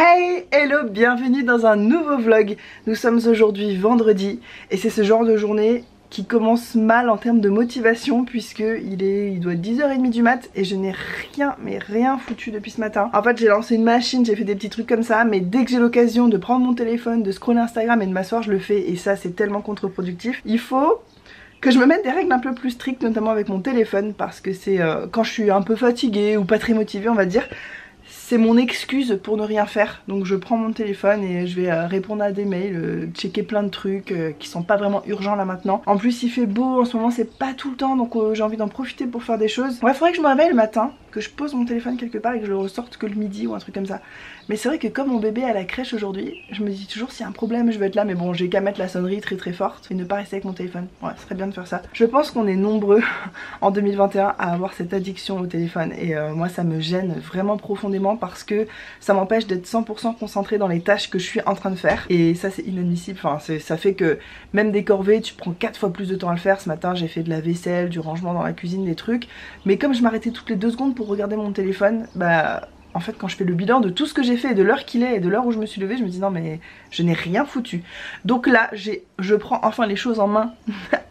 Hey, hello, bienvenue dans un nouveau vlog. Nous sommes aujourd'hui vendredi et c'est ce genre de journée qui commence mal en termes de motivation puisque il doit être 10h30 du mat et je n'ai rien foutu depuis ce matin. En fait j'ai lancé une machine, j'ai fait des petits trucs comme ça, mais dès que j'ai l'occasion de prendre mon téléphone, de scroller Instagram et de m'asseoir, je le fais et ça c'est tellement contre-productif. Il faut que je me mette des règles un peu plus strictes, notamment avec mon téléphone, parce que c'est quand je suis un peu fatiguée ou pas très motivée on va dire, c'est mon excuse pour ne rien faire. Donc je prends mon téléphone et je vais répondre à des mails, checker plein de trucs qui sont pas vraiment urgents là maintenant. En plus il fait beau en ce moment, c'est pas tout le temps, donc j'ai envie d'en profiter pour faire des choses. Ouais, faudrait que je me réveille le matin, que je pose mon téléphone quelque part et que je le ressorte que le midi ou un truc comme ça. Mais c'est vrai que comme mon bébé est à la crèche aujourd'hui, je me dis toujours s'il y a un problème je vais être là, mais bon j'ai qu'à mettre la sonnerie très forte et ne pas rester avec mon téléphone. Ouais, ce serait bien de faire ça. Je pense qu'on est nombreux en 2021 à avoir cette addiction au téléphone et moi ça me gêne vraiment profondément parce que ça m'empêche d'être 100% concentrée dans les tâches que je suis en train de faire et ça c'est inadmissible. Enfin ça fait que même des corvées tu prends 4 fois plus de temps à le faire. Ce matin j'ai fait de la vaisselle, du rangement dans la cuisine, des trucs, mais comme je m'arrêtais toutes les 2 secondes pour regarder mon téléphone, bah en fait quand je fais le bilan de tout ce que j'ai fait et de l'heure qu'il est et de l'heure où je me suis levée, je me dis non mais je n'ai rien foutu. Donc là je prends enfin les choses en main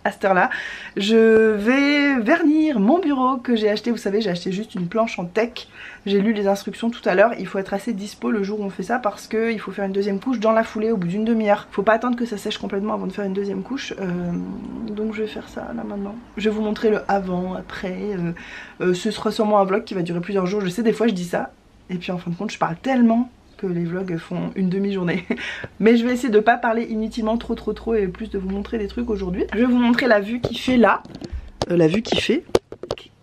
à cette heure là. Je vais vernir mon bureau que j'ai acheté, vous savez j'ai acheté juste une planche en teck. J'ai lu les instructions tout à l'heure, il faut être assez dispo le jour où on fait ça parce qu'il faut faire une deuxième couche dans la foulée au bout d'une demi-heure. Faut pas attendre que ça sèche complètement avant de faire une deuxième couche, donc je vais faire ça là maintenant. Je vais vous montrer le avant, après, ce sera sûrement un vlog qui va durer plusieurs jours. Je sais des fois je dis ça et puis en fin de compte je parle tellement que les vlogs font une demi-journée. Mais je vais essayer de pas parler inutilement trop et plus de vous montrer des trucs aujourd'hui. Je vais vous montrer la vue qu'il fait là, la vue qu'il fait.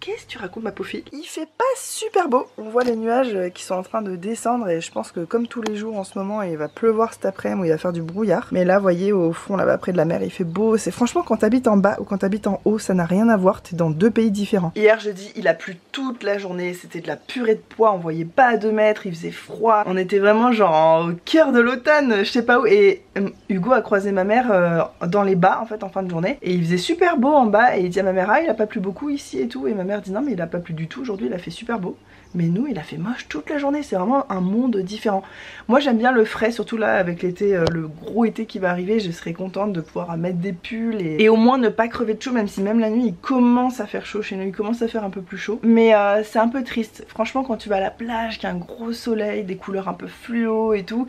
Qu'est-ce que tu racontes ma pauvre fille? Il fait pas super beau. On voit les nuages qui sont en train de descendre et je pense que comme tous les jours en ce moment il va pleuvoir cet après-midi ou il va faire du brouillard. Mais là vous voyez au fond là-bas près de la mer il fait beau. C'est franchement quand t'habites en bas ou quand t'habites en haut ça n'a rien à voir. T'es dans 2 pays différents. Hier jeudi il a plu toute la journée. C'était de la purée de pois. On voyait pas à 2 mètres. Il faisait froid. On était vraiment genre au cœur de l'automne. Je sais pas où. Et Hugo a croisé ma mère dans les bas en fait en fin de journée. Et il faisait super beau en bas. Et il dit à ma mère ah il a pas plu beaucoup ici et tout. Et ma mère dit non mais il a pas plu du tout aujourd'hui, il a fait super beau. Mais nous il a fait moche toute la journée, c'est vraiment un monde différent. Moi j'aime bien le frais, surtout là avec l'été, le gros été qui va arriver, je serais contente de pouvoir mettre des pulls et au moins ne pas crever de chaud, même si même la nuit il commence à faire chaud chez nous, il commence à faire un peu plus chaud. Mais c'est un peu triste, franchement quand tu vas à la plage, qu'il y a un gros soleil, des couleurs un peu fluo et tout,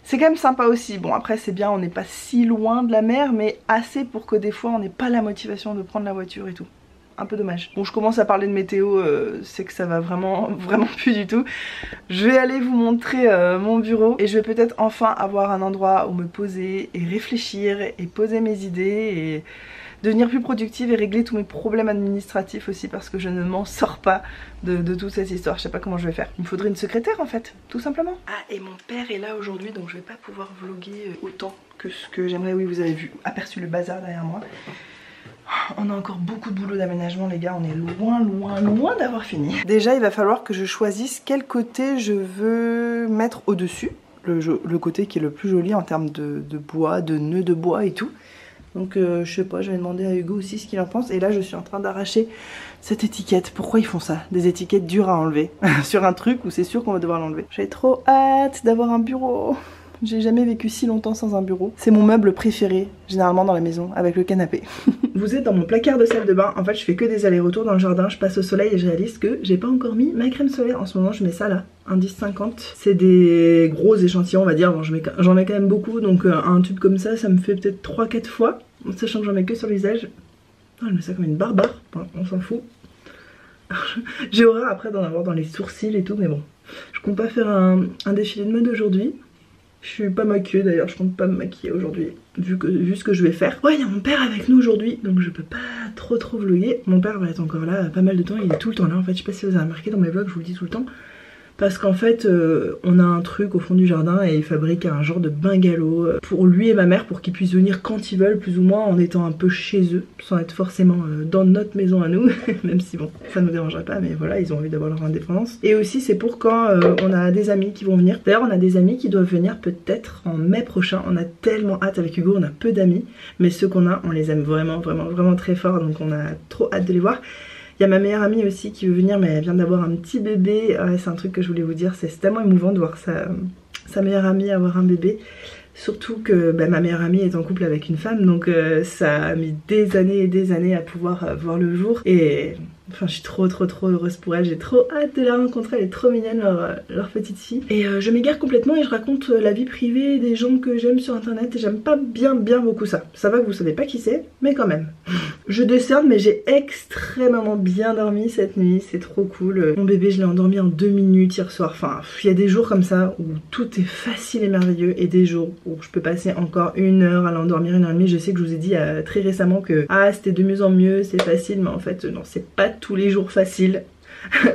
c'est quand même sympa aussi. Bon après c'est bien, on n'est pas si loin de la mer, mais assez pour que des fois on n'ait pas la motivation de prendre la voiture et tout. Un peu dommage. Bon je commence à parler de météo, c'est que ça va vraiment plus du tout. Je vais aller vous montrer mon bureau et je vais peut-être enfin avoir un endroit où me poser et réfléchir et poser mes idées et devenir plus productive et régler tous mes problèmes administratifs aussi parce que je ne m'en sors pas de toute cette histoire. Je sais pas comment je vais faire. Il me faudrait une secrétaire en fait, tout simplement. Ah et mon père est là aujourd'hui donc je vais pas pouvoir vlogger autant que ce que j'aimerais. Oui vous avez vu, aperçu le bazar derrière moi. On a encore beaucoup de boulot d'aménagement les gars, on est loin d'avoir fini. Déjà il va falloir que je choisisse quel côté je veux mettre au dessus. Le côté qui est le plus joli en termes de bois, de nœuds de bois et tout. Donc je sais pas, je vais demander à Hugo aussi ce qu'il en pense. Et là je suis en train d'arracher cette étiquette. Pourquoi ils font ça? Des étiquettes dures à enlever sur un truc où c'est sûr qu'on va devoir l'enlever. J'ai trop hâte d'avoir un bureau. J'ai jamais vécu si longtemps sans un bureau. C'est mon meuble préféré, généralement dans la maison, avec le canapé. Vous êtes dans mon placard de salle de bain. En fait, je fais que des allers-retours dans le jardin. Je passe au soleil et je réalise que j'ai pas encore mis ma crème solaire. En ce moment, je mets ça là, indice 50. C'est des gros échantillons, on va dire. Bon, j'en mets quand même beaucoup, donc un tube comme ça, ça me fait peut-être 3-4 fois. Sachant que j'en mets que sur le visage. Oh, elle met ça comme une barbare. Enfin, on s'en fout. J'ai horreur après d'en avoir dans les sourcils et tout, mais bon. Je compte pas faire un défilé de mode aujourd'hui. Je suis pas maquillée d'ailleurs, je compte pas me maquiller aujourd'hui vu ce que je vais faire. Ouais, il y a mon père avec nous aujourd'hui, donc je peux pas trop vlogger. Mon père va être encore là pas mal de temps, il est tout le temps là en fait, je sais pas si vous avez remarqué dans mes vlogs, je vous le dis tout le temps. Parce qu'en fait on a un truc au fond du jardin et il fabrique un genre de bungalow pour lui et ma mère pour qu'ils puissent venir quand ils veulent plus ou moins en étant un peu chez eux sans être forcément dans notre maison à nous même si bon ça nous dérangerait pas mais voilà ils ont envie d'avoir leur indépendance. Et aussi c'est pour quand on a des amis qui vont venir. D'ailleurs on a des amis qui doivent venir peut-être en mai prochain. On a tellement hâte avec Hugo, on a peu d'amis mais ceux qu'on a on les aime vraiment très fort donc on a trop hâte de les voir. Il y a ma meilleure amie aussi qui veut venir mais elle vient d'avoir un petit bébé. Ouais, c'est un truc que je voulais vous dire, c'est tellement émouvant de voir sa meilleure amie à avoir un bébé. Surtout que ma meilleure amie est en couple avec une femme, donc ça a mis des années et des années à pouvoir voir le jour. Et enfin, je suis trop heureuse pour elle, j'ai trop hâte de la rencontrer, elle est trop mignonne leur petite fille. Et je m'égare complètement et je raconte la vie privée des gens que j'aime sur internet et j'aime pas bien beaucoup ça. Ça va que vous savez pas qui c'est, mais quand même. Je décerne, mais j'ai extrêmement bien dormi cette nuit, c'est trop cool. Mon bébé, je l'ai endormi en 2 minutes hier soir. Enfin, il y a des jours comme ça où tout est facile et merveilleux et des jours où je peux passer encore 1 heure à l'endormir, 1h30. Je sais que je vous ai dit très récemment que c'était de mieux en mieux, c'est facile, mais en fait non, c'est pas tous les jours facile.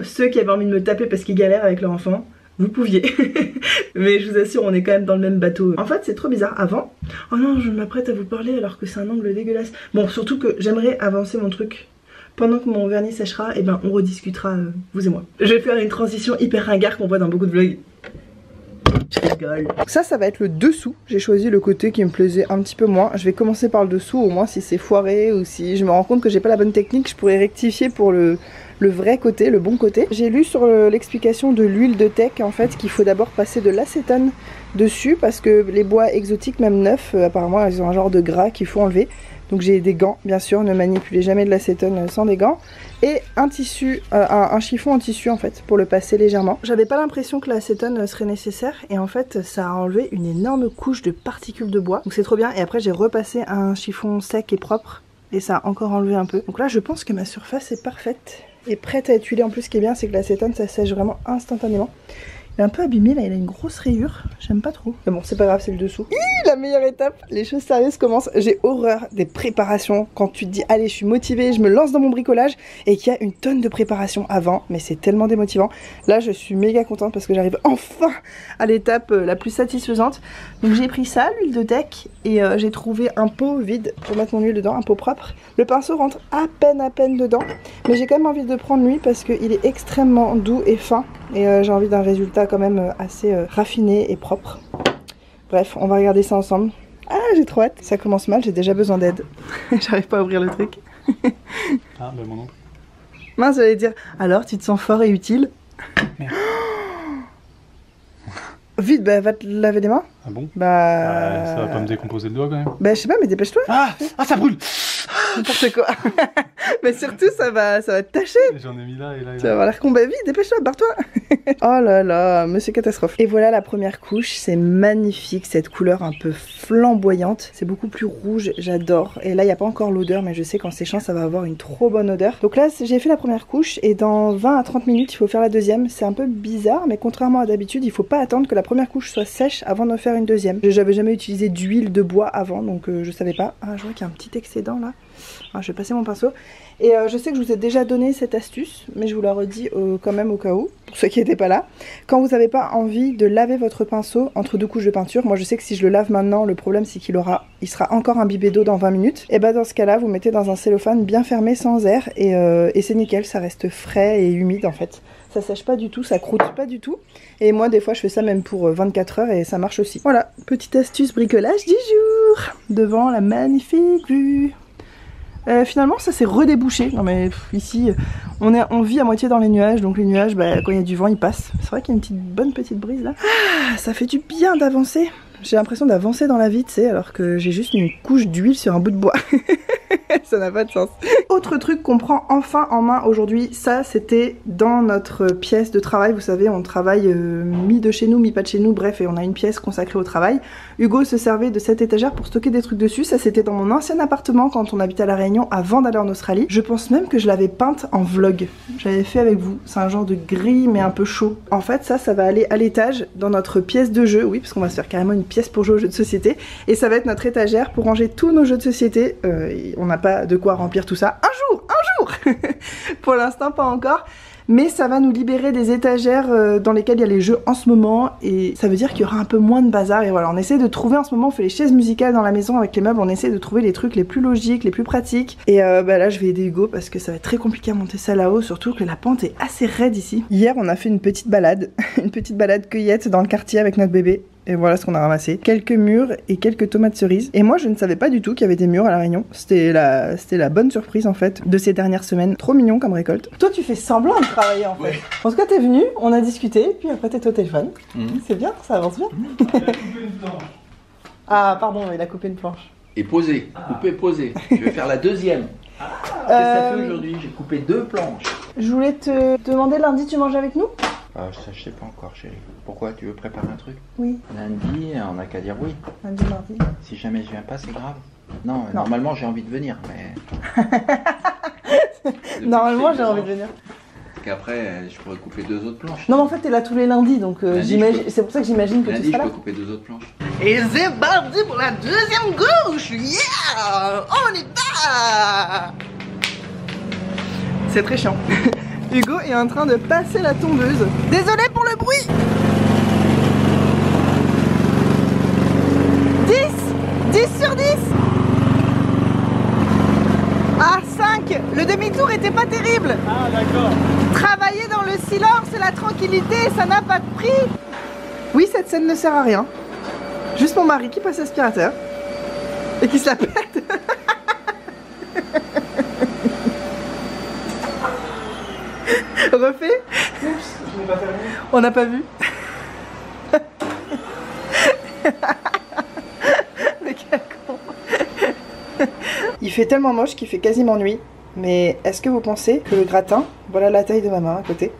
Ceux qui avaient envie de me taper parce qu'ils galèrent avec leur enfant, vous pouviez. Mais je vous assure, on est quand même dans le même bateau. En fait, c'est trop bizarre. Avant, oh non, je m'apprête à vous parler alors que c'est un angle dégueulasse. Bon, surtout que j'aimerais avancer mon truc. Pendant que mon vernis séchera, et ben on rediscutera, vous et moi. Je vais faire une transition hyper ringard qu'on voit dans beaucoup de vlogs. Je rigole. Ça va être le dessous. J'ai choisi le côté qui me plaisait un petit peu moins. Je vais commencer par le dessous, au moins si c'est foiré ou si je me rends compte que j'ai pas la bonne technique, je pourrais rectifier pour le vrai côté, le bon côté. J'ai lu sur l'explication de l'huile de teck en fait qu'il faut d'abord passer de l'acétone dessus parce que les bois exotiques, même neufs, apparemment ils ont un genre de gras qu'il faut enlever. Donc j'ai des gants, bien sûr, ne manipulez jamais de l'acétone sans des gants. Et un tissu, un chiffon en tissu en fait, pour le passer légèrement. J'avais pas l'impression que l'acétone serait nécessaire et en fait ça a enlevé une énorme couche de particules de bois. Donc c'est trop bien et après j'ai repassé un chiffon sec et propre et ça a encore enlevé un peu. Donc là je pense que ma surface est parfaite et prête à être huilée. En plus ce qui est bien c'est que l'acétone ça sèche vraiment instantanément. Il est un peu abîmé là, il a une grosse rayure, j'aime pas trop. Mais bon c'est pas grave, c'est le dessous. La meilleure étape, les choses sérieuses commencent. J'ai horreur des préparations quand tu te dis allez je suis motivée, je me lance dans mon bricolage et qu'il y a une tonne de préparation avant, mais c'est tellement démotivant. Là je suis méga contente parce que j'arrive enfin à l'étape la plus satisfaisante. Donc j'ai pris ça, l'huile de teck, et j'ai trouvé un pot vide pour mettre mon huile dedans, un pot propre. Le pinceau rentre à peine dedans, mais j'ai quand même envie de prendre lui parce qu'il est extrêmement doux et fin. Et j'ai envie d'un résultat quand même assez raffiné et propre. Bref, on va regarder ça ensemble. Ah, j'ai trop hâte. Ça commence mal, j'ai déjà besoin d'aide. J'arrive pas à ouvrir le truc. Ah, bah mon nom. Mince, j'allais dire, alors tu te sens fort et utile? Merde. Vite, bah va te laver les mains. Ah bon? Bah... ça va pas me décomposer le doigt quand même? Bah je sais pas, mais dépêche-toi. Ah, ça brûle! N'importe quoi. Mais surtout ça va te tacher. J'en ai mis là et là et là. Tu vas avoir l'air con, bah vite, dépêche-toi, barre-toi. Oh là là, monsieur catastrophe. Et voilà la première couche, c'est magnifique, cette couleur un peu flamboyante. C'est beaucoup plus rouge, j'adore. Et là il n'y a pas encore l'odeur, mais je sais qu'en séchant ça va avoir une trop bonne odeur. Donc là j'ai fait la première couche et dans 20 à 30 minutes il faut faire la deuxième. C'est un peu bizarre, mais contrairement à d'habitude, il faut pas attendre que la première couche soit sèche avant de faire une deuxième. J'avais jamais utilisé d'huile de bois avant, donc je savais pas. Ah, je vois qu'il y a un petit excédent là. Ah, je vais passer mon pinceau. Et je sais que je vous ai déjà donné cette astuce, mais je vous la redis quand même au cas où, pour ceux qui n'étaient pas là. Quand vous n'avez pas envie de laver votre pinceau entre 2 couches de peinture, moi je sais que si je le lave maintenant, le problème c'est qu'il sera encore imbibé d'eau dans 20 minutes. Et bah dans ce cas-là, vous mettez dans un cellophane bien fermé, sans air, et c'est nickel, ça reste frais et humide en fait. Ça sèche pas du tout, ça croûte pas du tout. Et moi des fois je fais ça même pour 24 heures et ça marche aussi. Voilà, petite astuce bricolage du jour, devant la magnifique vue. Finalement ça s'est redébouché. Non mais ici on vit à moitié dans les nuages, donc les nuages quand il y a du vent ils passent. C'est vrai qu'il y a une bonne petite brise là. Ah, ça fait du bien d'avancer. J'ai l'impression d'avancer dans la vie, tu sais, alors que j'ai juste une couche d'huile sur un bout de bois. Ça n'a pas de sens. Autre truc qu'on prend enfin en main aujourd'hui, ça c'était dans notre pièce de travail. Vous savez, on travaille mi de chez nous, mi pas de chez nous, bref, et on a une pièce consacrée au travail. Hugo se servait de cette étagère pour stocker des trucs dessus. Ça c'était dans mon ancien appartement quand on habitait à La Réunion avant d'aller en Australie. Je pense même que je l'avais peinte en vlog. J'avais fait avec vous. C'est un genre de gris mais un peu chaud. En fait ça va aller à l'étage dans notre pièce de jeu. Oui, parce qu'on va se faire carrément une pièce pour jouer aux jeux de société. Et ça va être notre étagère pour ranger tous nos jeux de société. On n'a pas de quoi remplir tout ça. Un jour Pour l'instant pas encore. Mais ça va nous libérer des étagères dans lesquelles il y a les jeux en ce moment. Et ça veut dire qu'il y aura un peu moins de bazar. Et voilà, on essaie de trouver en ce moment, on fait les chaises musicales dans la maison avec les meubles. On essaie de trouver les trucs les plus logiques, les plus pratiques. Et là je vais aider Hugo parce que ça va être très compliqué à monter ça là-haut. Surtout que la pente est assez raide ici. Hier on a fait une petite balade. Une petite balade cueillette dans le quartier avec notre bébé. Et voilà ce qu'on a ramassé. Quelques mûres et quelques tomates cerises. Et moi je ne savais pas du tout qu'il y avait des mûres à La Réunion. C'était la bonne surprise en fait de ces dernières semaines. Trop mignon comme récolte. Toi tu fais semblant de travailler en fait. Ouais. En tout cas t'es venu, on a discuté, puis après t'es au téléphone. C'est bien, ça avance bien. Ah pardon, il a coupé une planche. Et poser, couper, poser. Je vais faire la deuxième. Qu'est-ce que ça fait aujourd'hui? J'ai coupé 2 planches. Je voulais te demander, lundi tu manges avec nous? Ah, ça je sais pas encore, chérie. Pourquoi? Tu veux préparer un truc? Oui, Lundi, on n'a qu'à dire oui. lundi, mardi. Si jamais je viens pas, c'est grave. Non, normalement j'ai envie de venir, mais... Normalement j'ai envie de venir. Parce qu'après, je pourrais couper 2 autres planches. Non mais en fait t'es là tous les lundis, donc Lundi, j'imagine, je peux- c'est pour ça que j'imagine que tu Lundi, je seras peux là. couper 2 autres planches. Et c'est parti pour la deuxième gauche. Yeah, on y va. C'est très chiant. Hugo est en train de passer la tondeuse. Désolé pour le bruit. 10 sur 10. Ah 5. Le demi-tour était pas terrible. Ah, d'accord. Travailler dans le silence et la tranquillité, ça n'a pas de prix. Oui, cette scène ne sert à rien. Juste mon mari qui passe l'aspirateur et qui se la pète. Refait. Oups, je n'ai pas terminé. On n'a pas vu. Mais quel con. Il fait tellement moche qu'il fait quasiment nuit. Mais est-ce que vous pensez que le gratin, voilà la taille de ma main à côté,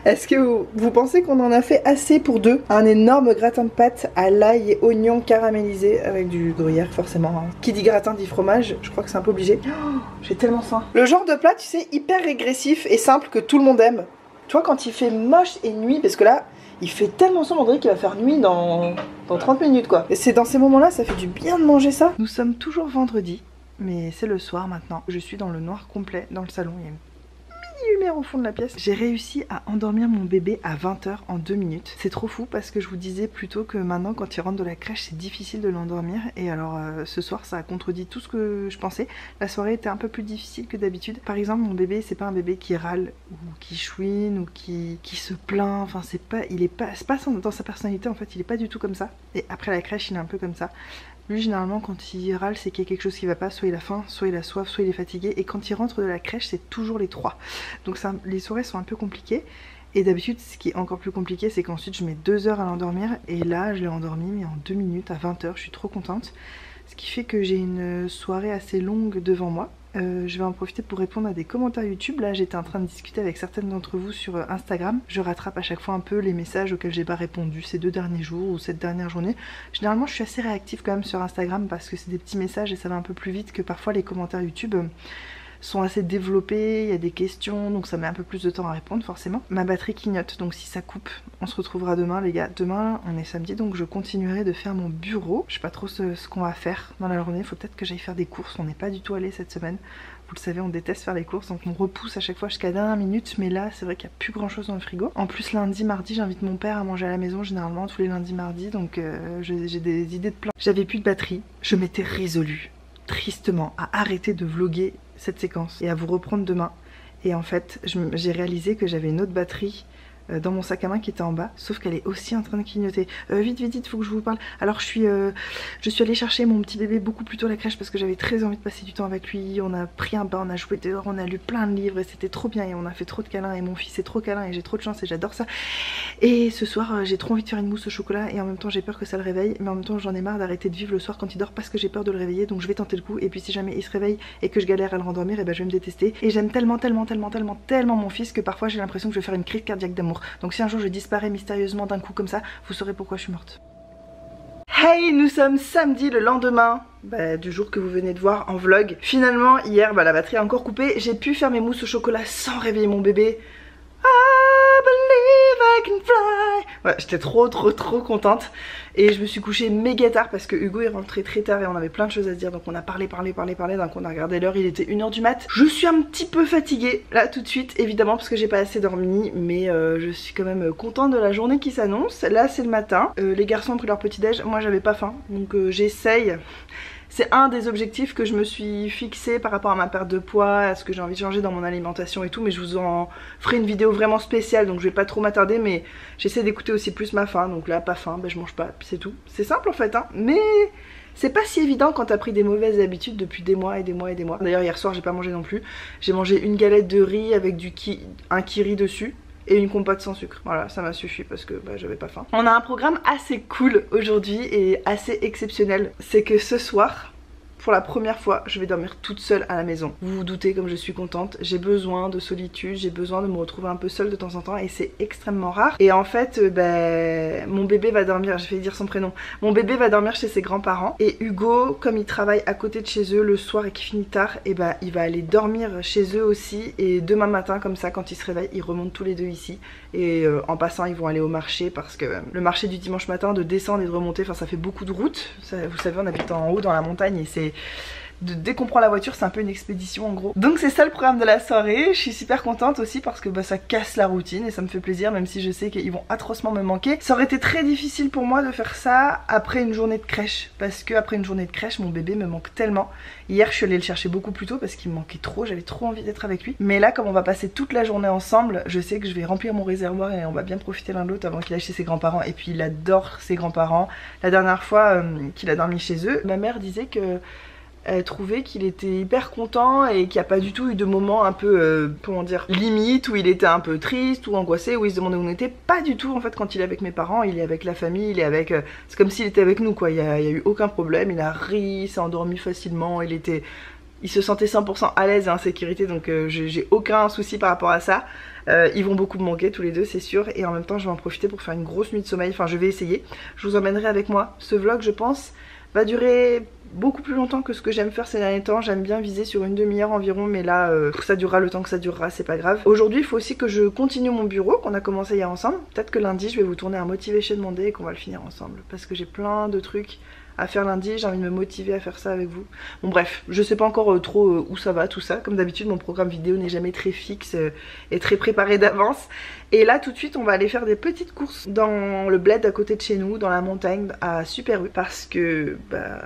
est-ce que vous pensez qu'on en a fait assez pour deux? Un énorme gratin de pâtes à l'ail et oignons caramélisés avec du gruyère forcément. Hein. Qui dit gratin dit fromage, je crois que c'est un peu obligé. Oh, j'ai tellement faim. Le genre de plat, tu sais, hyper régressif et simple que tout le monde aime. Tu vois, quand il fait moche et nuit, parce que là, il fait tellement sombre, on dirait qu'il va faire nuit dans 30 minutes quoi. Et c'est dans ces moments-là, ça fait du bien de manger ça. Nous sommes toujours vendredi. Mais c'est le soir maintenant. Je suis dans le noir complet dans le salon. Il y a une mini lumière au fond de la pièce. J'ai réussi à endormir mon bébé à 20 h en 2 minutes. C'est trop fou parce que je vous disais plutôt que maintenant quand il rentre de la crèche c'est difficile de l'endormir. Et alors ce soir ça a contredit tout ce que je pensais. La soirée était un peu plus difficile que d'habitude. Par exemple mon bébé c'est pas un bébé qui râle ou qui chouine ou qui se plaint. Enfin c'est pas dans sa personnalité en fait. Il est pas du tout comme ça. Et après la crèche il est un peu comme ça. Lui généralement quand il râle c'est qu'il y a quelque chose qui va pas, soit il a faim, soit il a soif, soit il est fatigué et quand il rentre de la crèche c'est toujours les trois. Donc ça, les soirées sont un peu compliquées et d'habitude ce qui est encore plus compliqué c'est qu'ensuite je mets 2 heures à l'endormir et là je l'ai endormi mais en 2 minutes à 20 h, je suis trop contente. Ce qui fait que j'ai une soirée assez longue devant moi. Je vais en profiter pour répondre à des commentaires YouTube. Là j'étais en train de discuter avec certaines d'entre vous sur Instagram. Je rattrape à chaque fois un peu les messages auxquels j'ai pas répondu ces 2 derniers jours ou cette dernière journée. Généralement je suis assez réactive quand même sur Instagram parce que c'est des petits messages et ça va un peu plus vite que parfois les commentaires YouTube sont assez développés, il y a des questions, donc ça met un peu plus de temps à répondre forcément. Ma batterie clignote, donc si ça coupe, on se retrouvera demain les gars. Demain, on est samedi, donc je continuerai de faire mon bureau. Je sais pas trop ce qu'on va faire dans la journée, faut peut-être que j'aille faire des courses, on n'est pas du tout allé cette semaine. Vous le savez, on déteste faire les courses, donc on repousse à chaque fois jusqu'à la dernière minute, mais là, c'est vrai qu'il n'y a plus grand chose dans le frigo. En plus, lundi, mardi, j'invite mon père à manger à la maison, généralement tous les lundis, mardis, donc j'ai des idées de plans. J'avais plus de batterie, je m'étais résolue, tristement, à arrêter de vlogger cette séquence et à vous reprendre demain. Et en fait j'ai réalisé que j'avais une autre batterie dans mon sac à main qui était en bas, sauf qu'elle est aussi en train de clignoter. Vite, faut que je vous parle. Alors je suis allée chercher mon petit bébé beaucoup plus tôt à la crèche parce que j'avais très envie de passer du temps avec lui. On a pris un bain, on a joué dehors, on a lu plein de livres et c'était trop bien et on a fait trop de câlins et mon fils est trop câlin et j'ai trop de chance et j'adore ça. Et ce soir j'ai trop envie de faire une mousse au chocolat et en même temps j'ai peur que ça le réveille, mais en même temps j'en ai marre d'arrêter de vivre le soir quand il dort parce que j'ai peur de le réveiller, donc je vais tenter le coup et puis si jamais il se réveille et que je galère à le rendormir, et ben je vais me détester. Et j'aime tellement mon fils que parfois j'ai l'impression que je vais faire une crise cardiaque d'amour. Donc si un jour je disparais mystérieusement d'un coup comme ça, vous saurez pourquoi je suis morte. Hey, nous sommes samedi, le lendemain du jour que vous venez de voir en vlog. Finalement hier la batterie a encore coupé, j'ai pu faire mes mousses au chocolat sans réveiller mon bébé. I believe I can fly. Ouais, j'étais trop contente. Et je me suis couchée méga tard parce que Hugo est rentré très tard et on avait plein de choses à se dire. Donc on a parlé. Donc on a regardé l'heure, il était 1 h du mat. Je suis un petit peu fatiguée là tout de suite, évidemment parce que j'ai pas assez dormi. Mais je suis quand même contente de la journée qui s'annonce. Là c'est le matin, les garçons ont pris leur petit déj. Moi j'avais pas faim, donc j'essaye c'est un des objectifs que je me suis fixé par rapport à ma perte de poids, à ce que j'ai envie de changer dans mon alimentation et tout, mais je vous en ferai une vidéo vraiment spéciale, donc je vais pas trop m'attarder, mais j'essaie d'écouter aussi plus ma faim, donc là pas faim, ben je mange pas, puis c'est tout. C'est simple en fait, hein, mais c'est pas si évident quand t'as pris des mauvaises habitudes depuis des mois et des mois et des mois. D'ailleurs hier soir j'ai pas mangé non plus, j'ai mangé une galette de riz avec un kiri dessus et une compote sans sucre. Voilà, ça m'a suffi parce que bah, j'avais pas faim. On a un programme assez cool aujourd'hui et assez exceptionnel. C'est que ce soir, pour la première fois, je vais dormir toute seule à la maison. Vous vous doutez comme je suis contente, j'ai besoin de solitude, j'ai besoin de me retrouver un peu seule de temps en temps et c'est extrêmement rare. Et en fait, mon bébé va dormir, je vais dire son prénom, mon bébé va dormir chez ses grands-parents et Hugo, comme il travaille à côté de chez eux le soir et qu'il finit tard, et ben il va aller dormir chez eux aussi et demain matin comme ça quand ils se réveillent, ils remontent tous les deux ici et en passant ils vont aller au marché parce que le marché du dimanche matin de descendre et de remonter, enfin ça fait beaucoup de route, ça, vous savez on habite en haut dans la montagne et c'est dès qu'on prend la voiture c'est un peu une expédition en gros. Donc c'est ça le programme de la soirée. Je suis super contente aussi parce que bah, ça casse la routine et ça me fait plaisir, même si je sais qu'ils vont atrocement me manquer. Ça aurait été très difficile pour moi de faire ça après une journée de crèche, parce que après une journée de crèche mon bébé me manque tellement. Hier je suis allée le chercher beaucoup plus tôt parce qu'il me manquait trop, j'avais trop envie d'être avec lui. Mais là comme on va passer toute la journée ensemble, je sais que je vais remplir mon réservoir et on va bien profiter l'un de l'autre avant qu'il aille chez ses grands-parents. Et puis il adore ses grands-parents. La dernière fois qu'il a dormi chez eux, ma mère disait que elle trouvait qu'il était hyper content et qu'il n'y a pas du tout eu de moment un peu, comment dire, limite, où il était un peu triste ou angoissé, où il se demandait où on était. Pas du tout en fait quand il est avec mes parents, il est avec la famille, il est avec... c'est comme s'il était avec nous quoi, il y a eu aucun problème, il a ri, il s'est endormi facilement, il se sentait 100% à l'aise et en sécurité, donc j'ai aucun souci par rapport à ça. Ils vont beaucoup me manquer tous les deux c'est sûr, et en même temps je vais en profiter pour faire une grosse nuit de sommeil, enfin je vais essayer, je vous emmènerai avec moi. Ce vlog je pense va durer beaucoup plus longtemps que ce que j'aime faire ces derniers temps. J'aime bien viser sur une demi-heure environ, mais là ça durera le temps que ça durera, c'est pas grave. Aujourd'hui il faut aussi que je continue mon bureau qu'on a commencé hier ensemble. Peut-être que lundi je vais vous tourner un Motivation Monday et qu'on va le finir ensemble, parce que j'ai plein de trucs à faire lundi, j'ai envie de me motiver à faire ça avec vous. Bon bref, je sais pas encore trop où ça va tout ça. Comme d'habitude mon programme vidéo n'est jamais très fixe et très préparé d'avance. Et là tout de suite on va aller faire des petites courses dans le bled à côté de chez nous, dans la montagne à Super U, parce que bah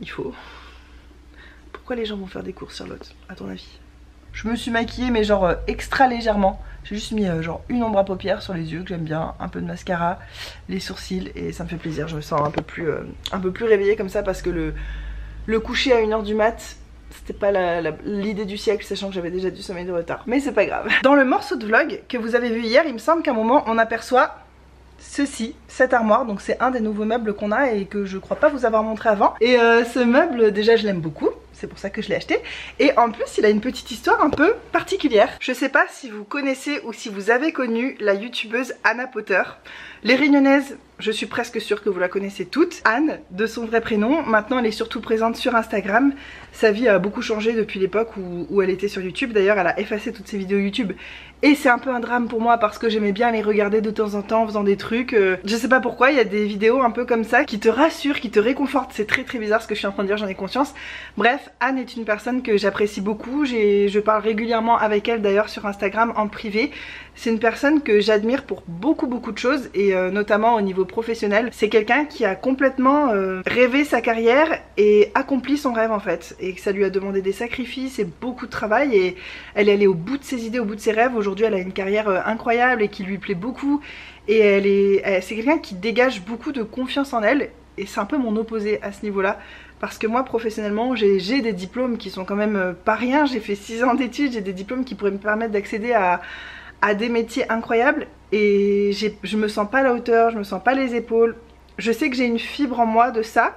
il faut. Pourquoi les gens vont faire des courses Charlotte à ton avis? Je me suis maquillée mais genre extra légèrement. J'ai juste mis genre une ombre à paupières sur les yeux que j'aime bien, un peu de mascara, les sourcils et ça me fait plaisir. Je me sens un peu plus réveillée comme ça parce que le coucher à 1h du mat, c'était pas l'idée du siècle, sachant que j'avais déjà du sommeil de retard. Mais c'est pas grave. Dans le morceau de vlog que vous avez vu hier, il me semble qu'à un moment on aperçoit ceci, cette armoire. Donc c'est un des nouveaux meubles qu'on a et que je crois pas vous avoir montré avant. Et ce meuble déjà je l'aime beaucoup, c'est pour ça que je l'ai acheté. Et en plus il a une petite histoire un peu particulière. Je sais pas si vous connaissez ou si vous avez connu la youtubeuse Anna Potter. Les Réunionnaises, je suis presque sûre que vous la connaissez toutes. Anne, de son vrai prénom, maintenant elle est surtout présente sur Instagram. Sa vie a beaucoup changé depuis l'époque où elle était sur YouTube. D'ailleurs elle a effacé toutes ses vidéos YouTube. Et c'est un peu un drame pour moi parce que j'aimais bien les regarder de temps en temps en faisant des trucs. Je sais pas pourquoi, il y a des vidéos un peu comme ça qui te rassurent, qui te réconfortent. C'est très bizarre ce que je suis en train de dire, j'en ai conscience. Bref, Anne est une personne que j'apprécie beaucoup. Je parle régulièrement avec elle d'ailleurs sur Instagram en privé. C'est une personne que j'admire pour beaucoup de choses et notamment au niveau professionnel. C'est quelqu'un qui a complètement rêvé sa carrière et accompli son rêve en fait. Et que ça lui a demandé des sacrifices et beaucoup de travail et elle est allée au bout de ses idées, au bout de ses rêves. Aujourd'hui elle a une carrière incroyable et qui lui plaît beaucoup. Et c'est quelqu'un qui dégage beaucoup de confiance en elle. Et c'est un peu mon opposé à ce niveau-là. Parce que moi professionnellement j'ai des diplômes qui sont quand même pas rien. J'ai fait 6 ans d'études, j'ai des diplômes qui pourraient me permettre d'accéder à des métiers incroyables et je me sens pas à la hauteur, je me sens pas les épaules. Je sais que j'ai une fibre en moi de ça,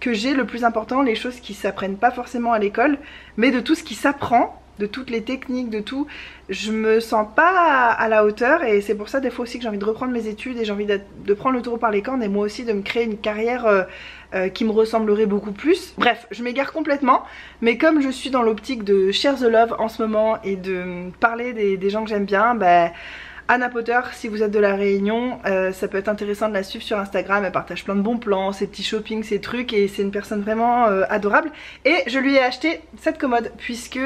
que j'ai le plus important, les choses qui s'apprennent pas forcément à l'école, mais de tout ce qui s'apprend, de toutes les techniques, de tout, je me sens pas à la hauteur et c'est pour ça des fois aussi que j'ai envie de reprendre mes études et j'ai envie de prendre le taureau par les cornes et moi aussi de me créer une carrière qui me ressemblerait beaucoup plus. Bref, je m'égare complètement, mais comme je suis dans l'optique de share the love en ce moment et de parler des gens que j'aime bien, bah Anna Potter, si vous êtes de la Réunion, ça peut être intéressant de la suivre sur Instagram. Elle partage plein de bons plans, ses petits shoppings, ses trucs, et c'est une personne vraiment adorable. Et je lui ai acheté cette commode puisque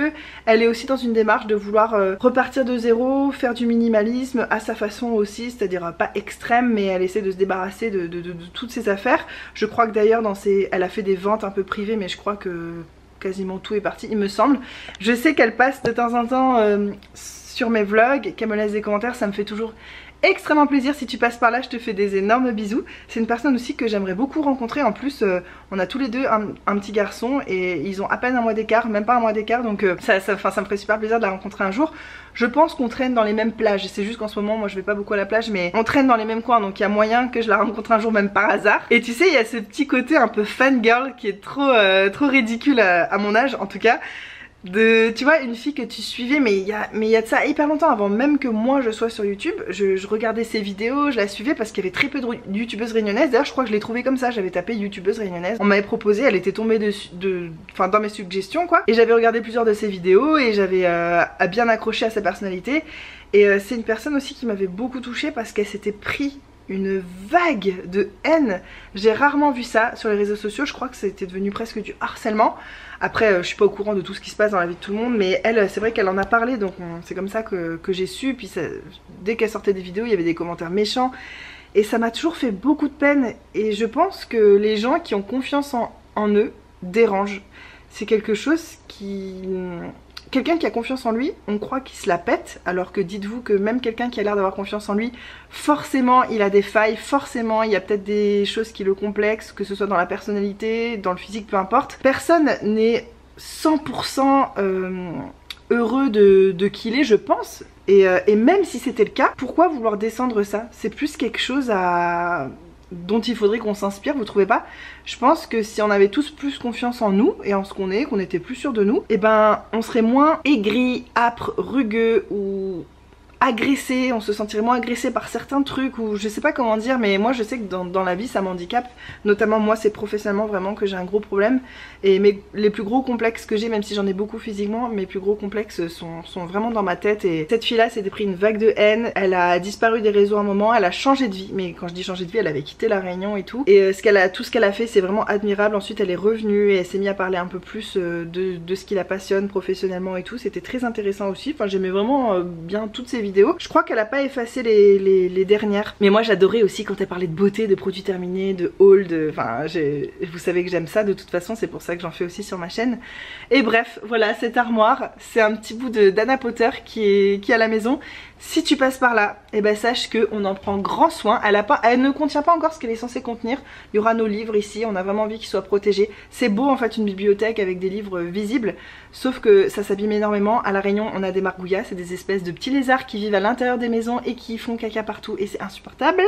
elle est aussi dans une démarche de vouloir repartir de zéro, faire du minimalisme à sa façon aussi, c'est-à-dire pas extrême, mais elle essaie de se débarrasser de toutes ses affaires. Je crois que d'ailleurs elle a fait des ventes un peu privées, mais je crois que quasiment tout est parti, il me semble. Je sais qu'elle passe de temps en temps sur mes vlogs, qu'elle me laisse des commentaires, ça me fait toujours extrêmement plaisir. Si tu passes par là, je te fais des énormes bisous. C'est une personne aussi que j'aimerais beaucoup rencontrer. En plus on a tous les deux un petit garçon et ils ont à peine un mois d'écart, même pas un mois d'écart, donc ça me ferait super plaisir de la rencontrer un jour. Je pense qu'on traîne dans les mêmes plages, c'est juste qu'en ce moment moi je vais pas beaucoup à la plage, mais on traîne dans les mêmes coins, donc il y a moyen que je la rencontre un jour même par hasard. Et tu sais, il y a ce petit côté un peu fangirl qui est trop ridicule à mon âge en tout cas. Tu vois, une fille que tu suivais, mais il y a de ça hyper longtemps, avant même que moi je sois sur YouTube. Je regardais ses vidéos, je la suivais parce qu'il y avait très peu de youtubeuses réunionnaises. D'ailleurs je crois que je l'ai trouvée comme ça, j'avais tapé youtubeuse réunionnaise. On m'avait proposé, elle était tombée dans mes suggestions quoi. Et j'avais regardé plusieurs de ses vidéos et j'avais bien accroché à sa personnalité. Et c'est une personne aussi qui m'avait beaucoup touchée parce qu'elle s'était pris une vague de haine. J'ai rarement vu ça sur les réseaux sociaux, je crois que c'était devenu presque du harcèlement. Après je suis pas au courant de tout ce qui se passe dans la vie de tout le monde, mais elle, c'est vrai qu'elle en a parlé, donc c'est comme ça que j'ai su. Puis dès qu'elle sortait des vidéos, il y avait des commentaires méchants et ça m'a toujours fait beaucoup de peine. Et je pense que les gens qui ont confiance en eux dérangent. C'est quelque chose qui... Quelqu'un qui a confiance en lui, on croit qu'il se la pète, alors que dites-vous que même quelqu'un qui a l'air d'avoir confiance en lui, forcément il a des failles, forcément il y a peut-être des choses qui le complexent, que ce soit dans la personnalité, dans le physique, peu importe. Personne n'est 100% heureux de qui il est, je pense, et même si c'était le cas, pourquoi vouloir descendre ça? C'est plus quelque chose dont il faudrait qu'on s'inspire, vous trouvez pas? Je pense que si on avait tous plus confiance en nous et en ce qu'on est, qu'on était plus sûr de nous, et ben on serait moins aigri, âpre, rugueux ou agressé, on se sentirait moins agressé par certains trucs, ou je sais pas comment dire, mais moi je sais que dans la vie ça m'handicape, notamment moi c'est professionnellement vraiment que j'ai un gros problème, et les plus gros complexes que j'ai, même si j'en ai beaucoup physiquement, mes plus gros complexes sont vraiment dans ma tête. Et cette fille là s'était pris une vague de haine, elle a disparu des réseaux à un moment, elle a changé de vie, mais quand je dis changer de vie, elle avait quitté la Réunion et tout, et tout ce qu'elle a fait c'est vraiment admirable. Ensuite elle est revenue et elle s'est mise à parler un peu plus de ce qui la passionne professionnellement et tout, c'était très intéressant aussi, enfin j'aimais vraiment bien toutes ces vidéos. Je crois qu'elle a pas effacé les dernières, mais moi j'adorais aussi quand elle parlait de beauté, de produits terminés, de haul, enfin vous savez que j'aime ça de toute façon, c'est pour ça que j'en fais aussi sur ma chaîne. Et bref, voilà, cette armoire, c'est un petit bout d'Anna Potter qui est à la maison. Si tu passes par là, et ben sache qu'on en prend grand soin. Elle ne contient pas encore ce qu'elle est censée contenir. Il y aura nos livres ici, on a vraiment envie qu'ils soient protégés. C'est beau en fait une bibliothèque avec des livres visibles, sauf que ça s'abîme énormément. À La Réunion on a des margouillas, c'est des espèces de petits lézards qui vivent à l'intérieur des maisons et qui font caca partout et c'est insupportable.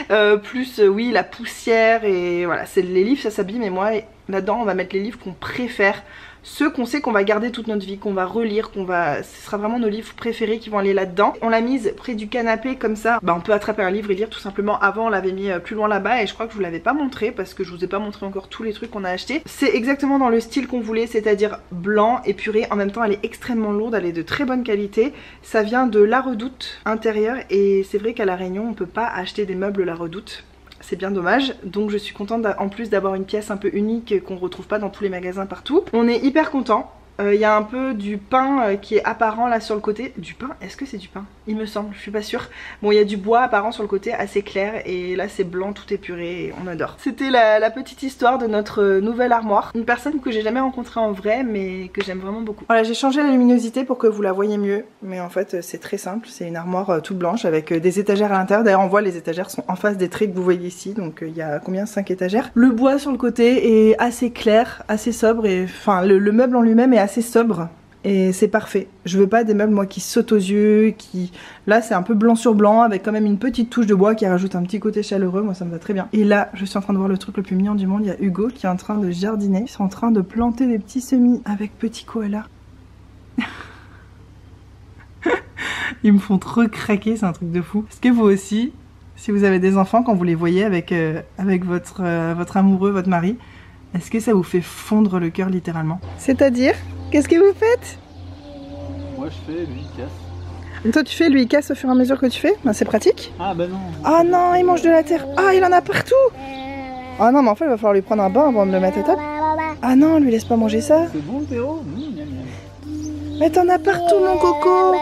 Oui, la poussière et voilà, les livres ça s'abîme, et moi là-dedans on va mettre les livres qu'on préfère. Ceux qu'on sait qu'on va garder toute notre vie, qu'on va relire, ce sera vraiment nos livres préférés qui vont aller là-dedans. On l'a mise près du canapé comme ça, on peut attraper un livre et lire tout simplement. Avant on l'avait mis plus loin là-bas et je crois que je vous l'avais pas montré parce que je vous ai pas montré encore tous les trucs qu'on a achetés. C'est exactement dans le style qu'on voulait, c'est-à-dire blanc épuré. En même temps elle est extrêmement lourde, elle est de très bonne qualité. Ça vient de La Redoute intérieur et c'est vrai qu'à La Réunion on peut pas acheter des meubles La Redoute. C'est bien dommage, donc je suis contente en plus d'avoir une pièce un peu unique qu'on retrouve pas dans tous les magasins partout. On est hyper content. Il y a un peu du pain qui est apparent là sur le côté. Du pain? Est-ce que c'est du pain? Il me semble, je suis pas sûre. Bon, il y a du bois apparent sur le côté assez clair et là c'est blanc, tout épuré et on adore. C'était la petite histoire de notre nouvelle armoire. Une personne que j'ai jamais rencontrée en vrai mais que j'aime vraiment beaucoup. Voilà, j'ai changé la luminosité pour que vous la voyez mieux, mais en fait c'est très simple. C'est une armoire toute blanche avec des étagères à l'intérieur. D'ailleurs on voit les étagères sont en face des traits que vous voyez ici, donc il y a combien? 5 étagères. Le bois sur le côté est assez clair, assez sobre, et enfin le meuble en lui-même est assez sobre et c'est parfait. Je veux pas des meubles moi qui sautent aux yeux, là c'est un peu blanc sur blanc avec quand même une petite touche de bois qui rajoute un petit côté chaleureux, moi ça me va très bien. Et là je suis en train de voir le truc le plus mignon du monde, il y a Hugo qui est en train de jardiner, ils sont en train de planter des petits semis avec petits koalas. Ils me font trop craquer, c'est un truc de fou. Est-ce que vous aussi, si vous avez des enfants, quand vous les voyez avec votre amoureux, votre mari, est-ce que ça vous fait fondre le cœur littéralement? C'est-à-dire, qu'est-ce que vous faites? Moi je fais, lui il casse. Toi tu fais, lui il casse au fur et à mesure que tu fais, ben, c'est pratique. Ah bah non. Ah non, il mange de la terre. Ah, il en a partout. Ah non, mais en fait il va falloir lui prendre un bain avant de le mettre à table. Ah non, lui laisse pas manger ça. C'est bon Théo. Mais t'en as partout mon coco.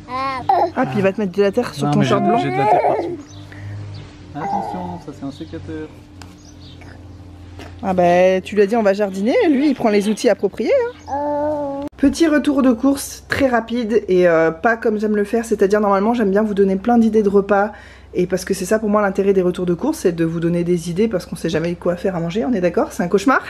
Ah puis il va te mettre de la terre sur ton short blanc. J'ai de la terre partout. Attention, ça c'est un sécateur. Ah bah tu lui as dit on va jardiner, lui il prend les outils appropriés hein. Petit retour de course très rapide et pas comme j'aime le faire, c'est-à-dire normalement j'aime bien vous donner plein d'idées de repas. Et parce que c'est ça pour moi l'intérêt des retours de course, c'est de vous donner des idées parce qu'on sait jamais quoi faire à manger, on est d'accord? C'est un cauchemar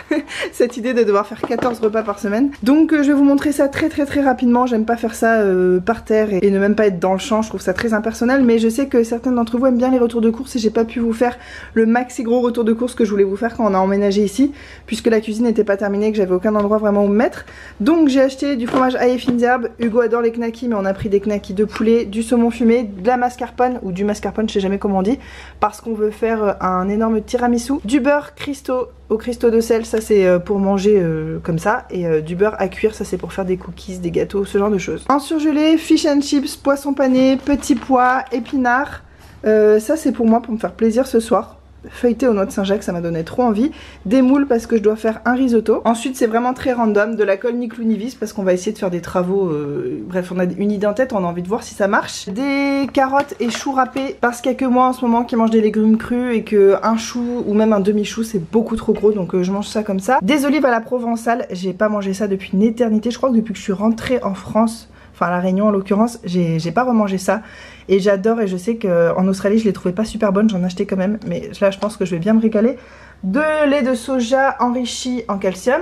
cette idée de devoir faire 14 repas par semaine. Donc je vais vous montrer ça très rapidement, j'aime pas faire ça par terre et ne même pas être dans le champ, je trouve ça très impersonnel, mais je sais que certains d'entre vous aiment bien les retours de course et j'ai pas pu vous faire le maxi gros retour de course que je voulais vous faire quand on a emménagé ici, puisque la cuisine n'était pas terminée, que j'avais aucun endroit vraiment où me mettre. Donc j'ai acheté du fromage ail et fines herbes, Hugo adore les knackis mais on a pris des knackis de poulet, du saumon fumé, de la mascarpone ou du mascarpone, je sais jamais comment on dit, parce qu'on veut faire un énorme tiramisu, du beurre Cristo au Cristo de sel, ça c'est pour manger comme ça, et du beurre à cuire, ça c'est pour faire des cookies, des gâteaux, ce genre de choses. En surgelé, fish and chips, poisson pané, petits pois, épinards, ça c'est pour moi pour me faire plaisir ce soir. Feuilleté aux noix de Saint-Jacques, ça m'a donné trop envie. Des moules parce que je dois faire un risotto. Ensuite c'est vraiment très random, de la colle ni clou ni vis parce qu'on va essayer de faire des travaux. Bref, on a une idée en tête, on a envie de voir si ça marche. Des carottes et choux râpés parce qu'il y a que moi en ce moment qui mange des légumes crus et que un chou ou même un demi-chou c'est beaucoup trop gros, donc je mange ça comme ça. Des olives à la provençale, j'ai pas mangé ça depuis une éternité, je crois que depuis que je suis rentrée en France, enfin à La Réunion en l'occurrence, j'ai pas remangé ça. Et j'adore, et je sais qu'en Australie je les trouvais pas super bonnes, j'en achetais quand même, mais là je pense que je vais bien me régaler. De lait de soja enrichi en calcium.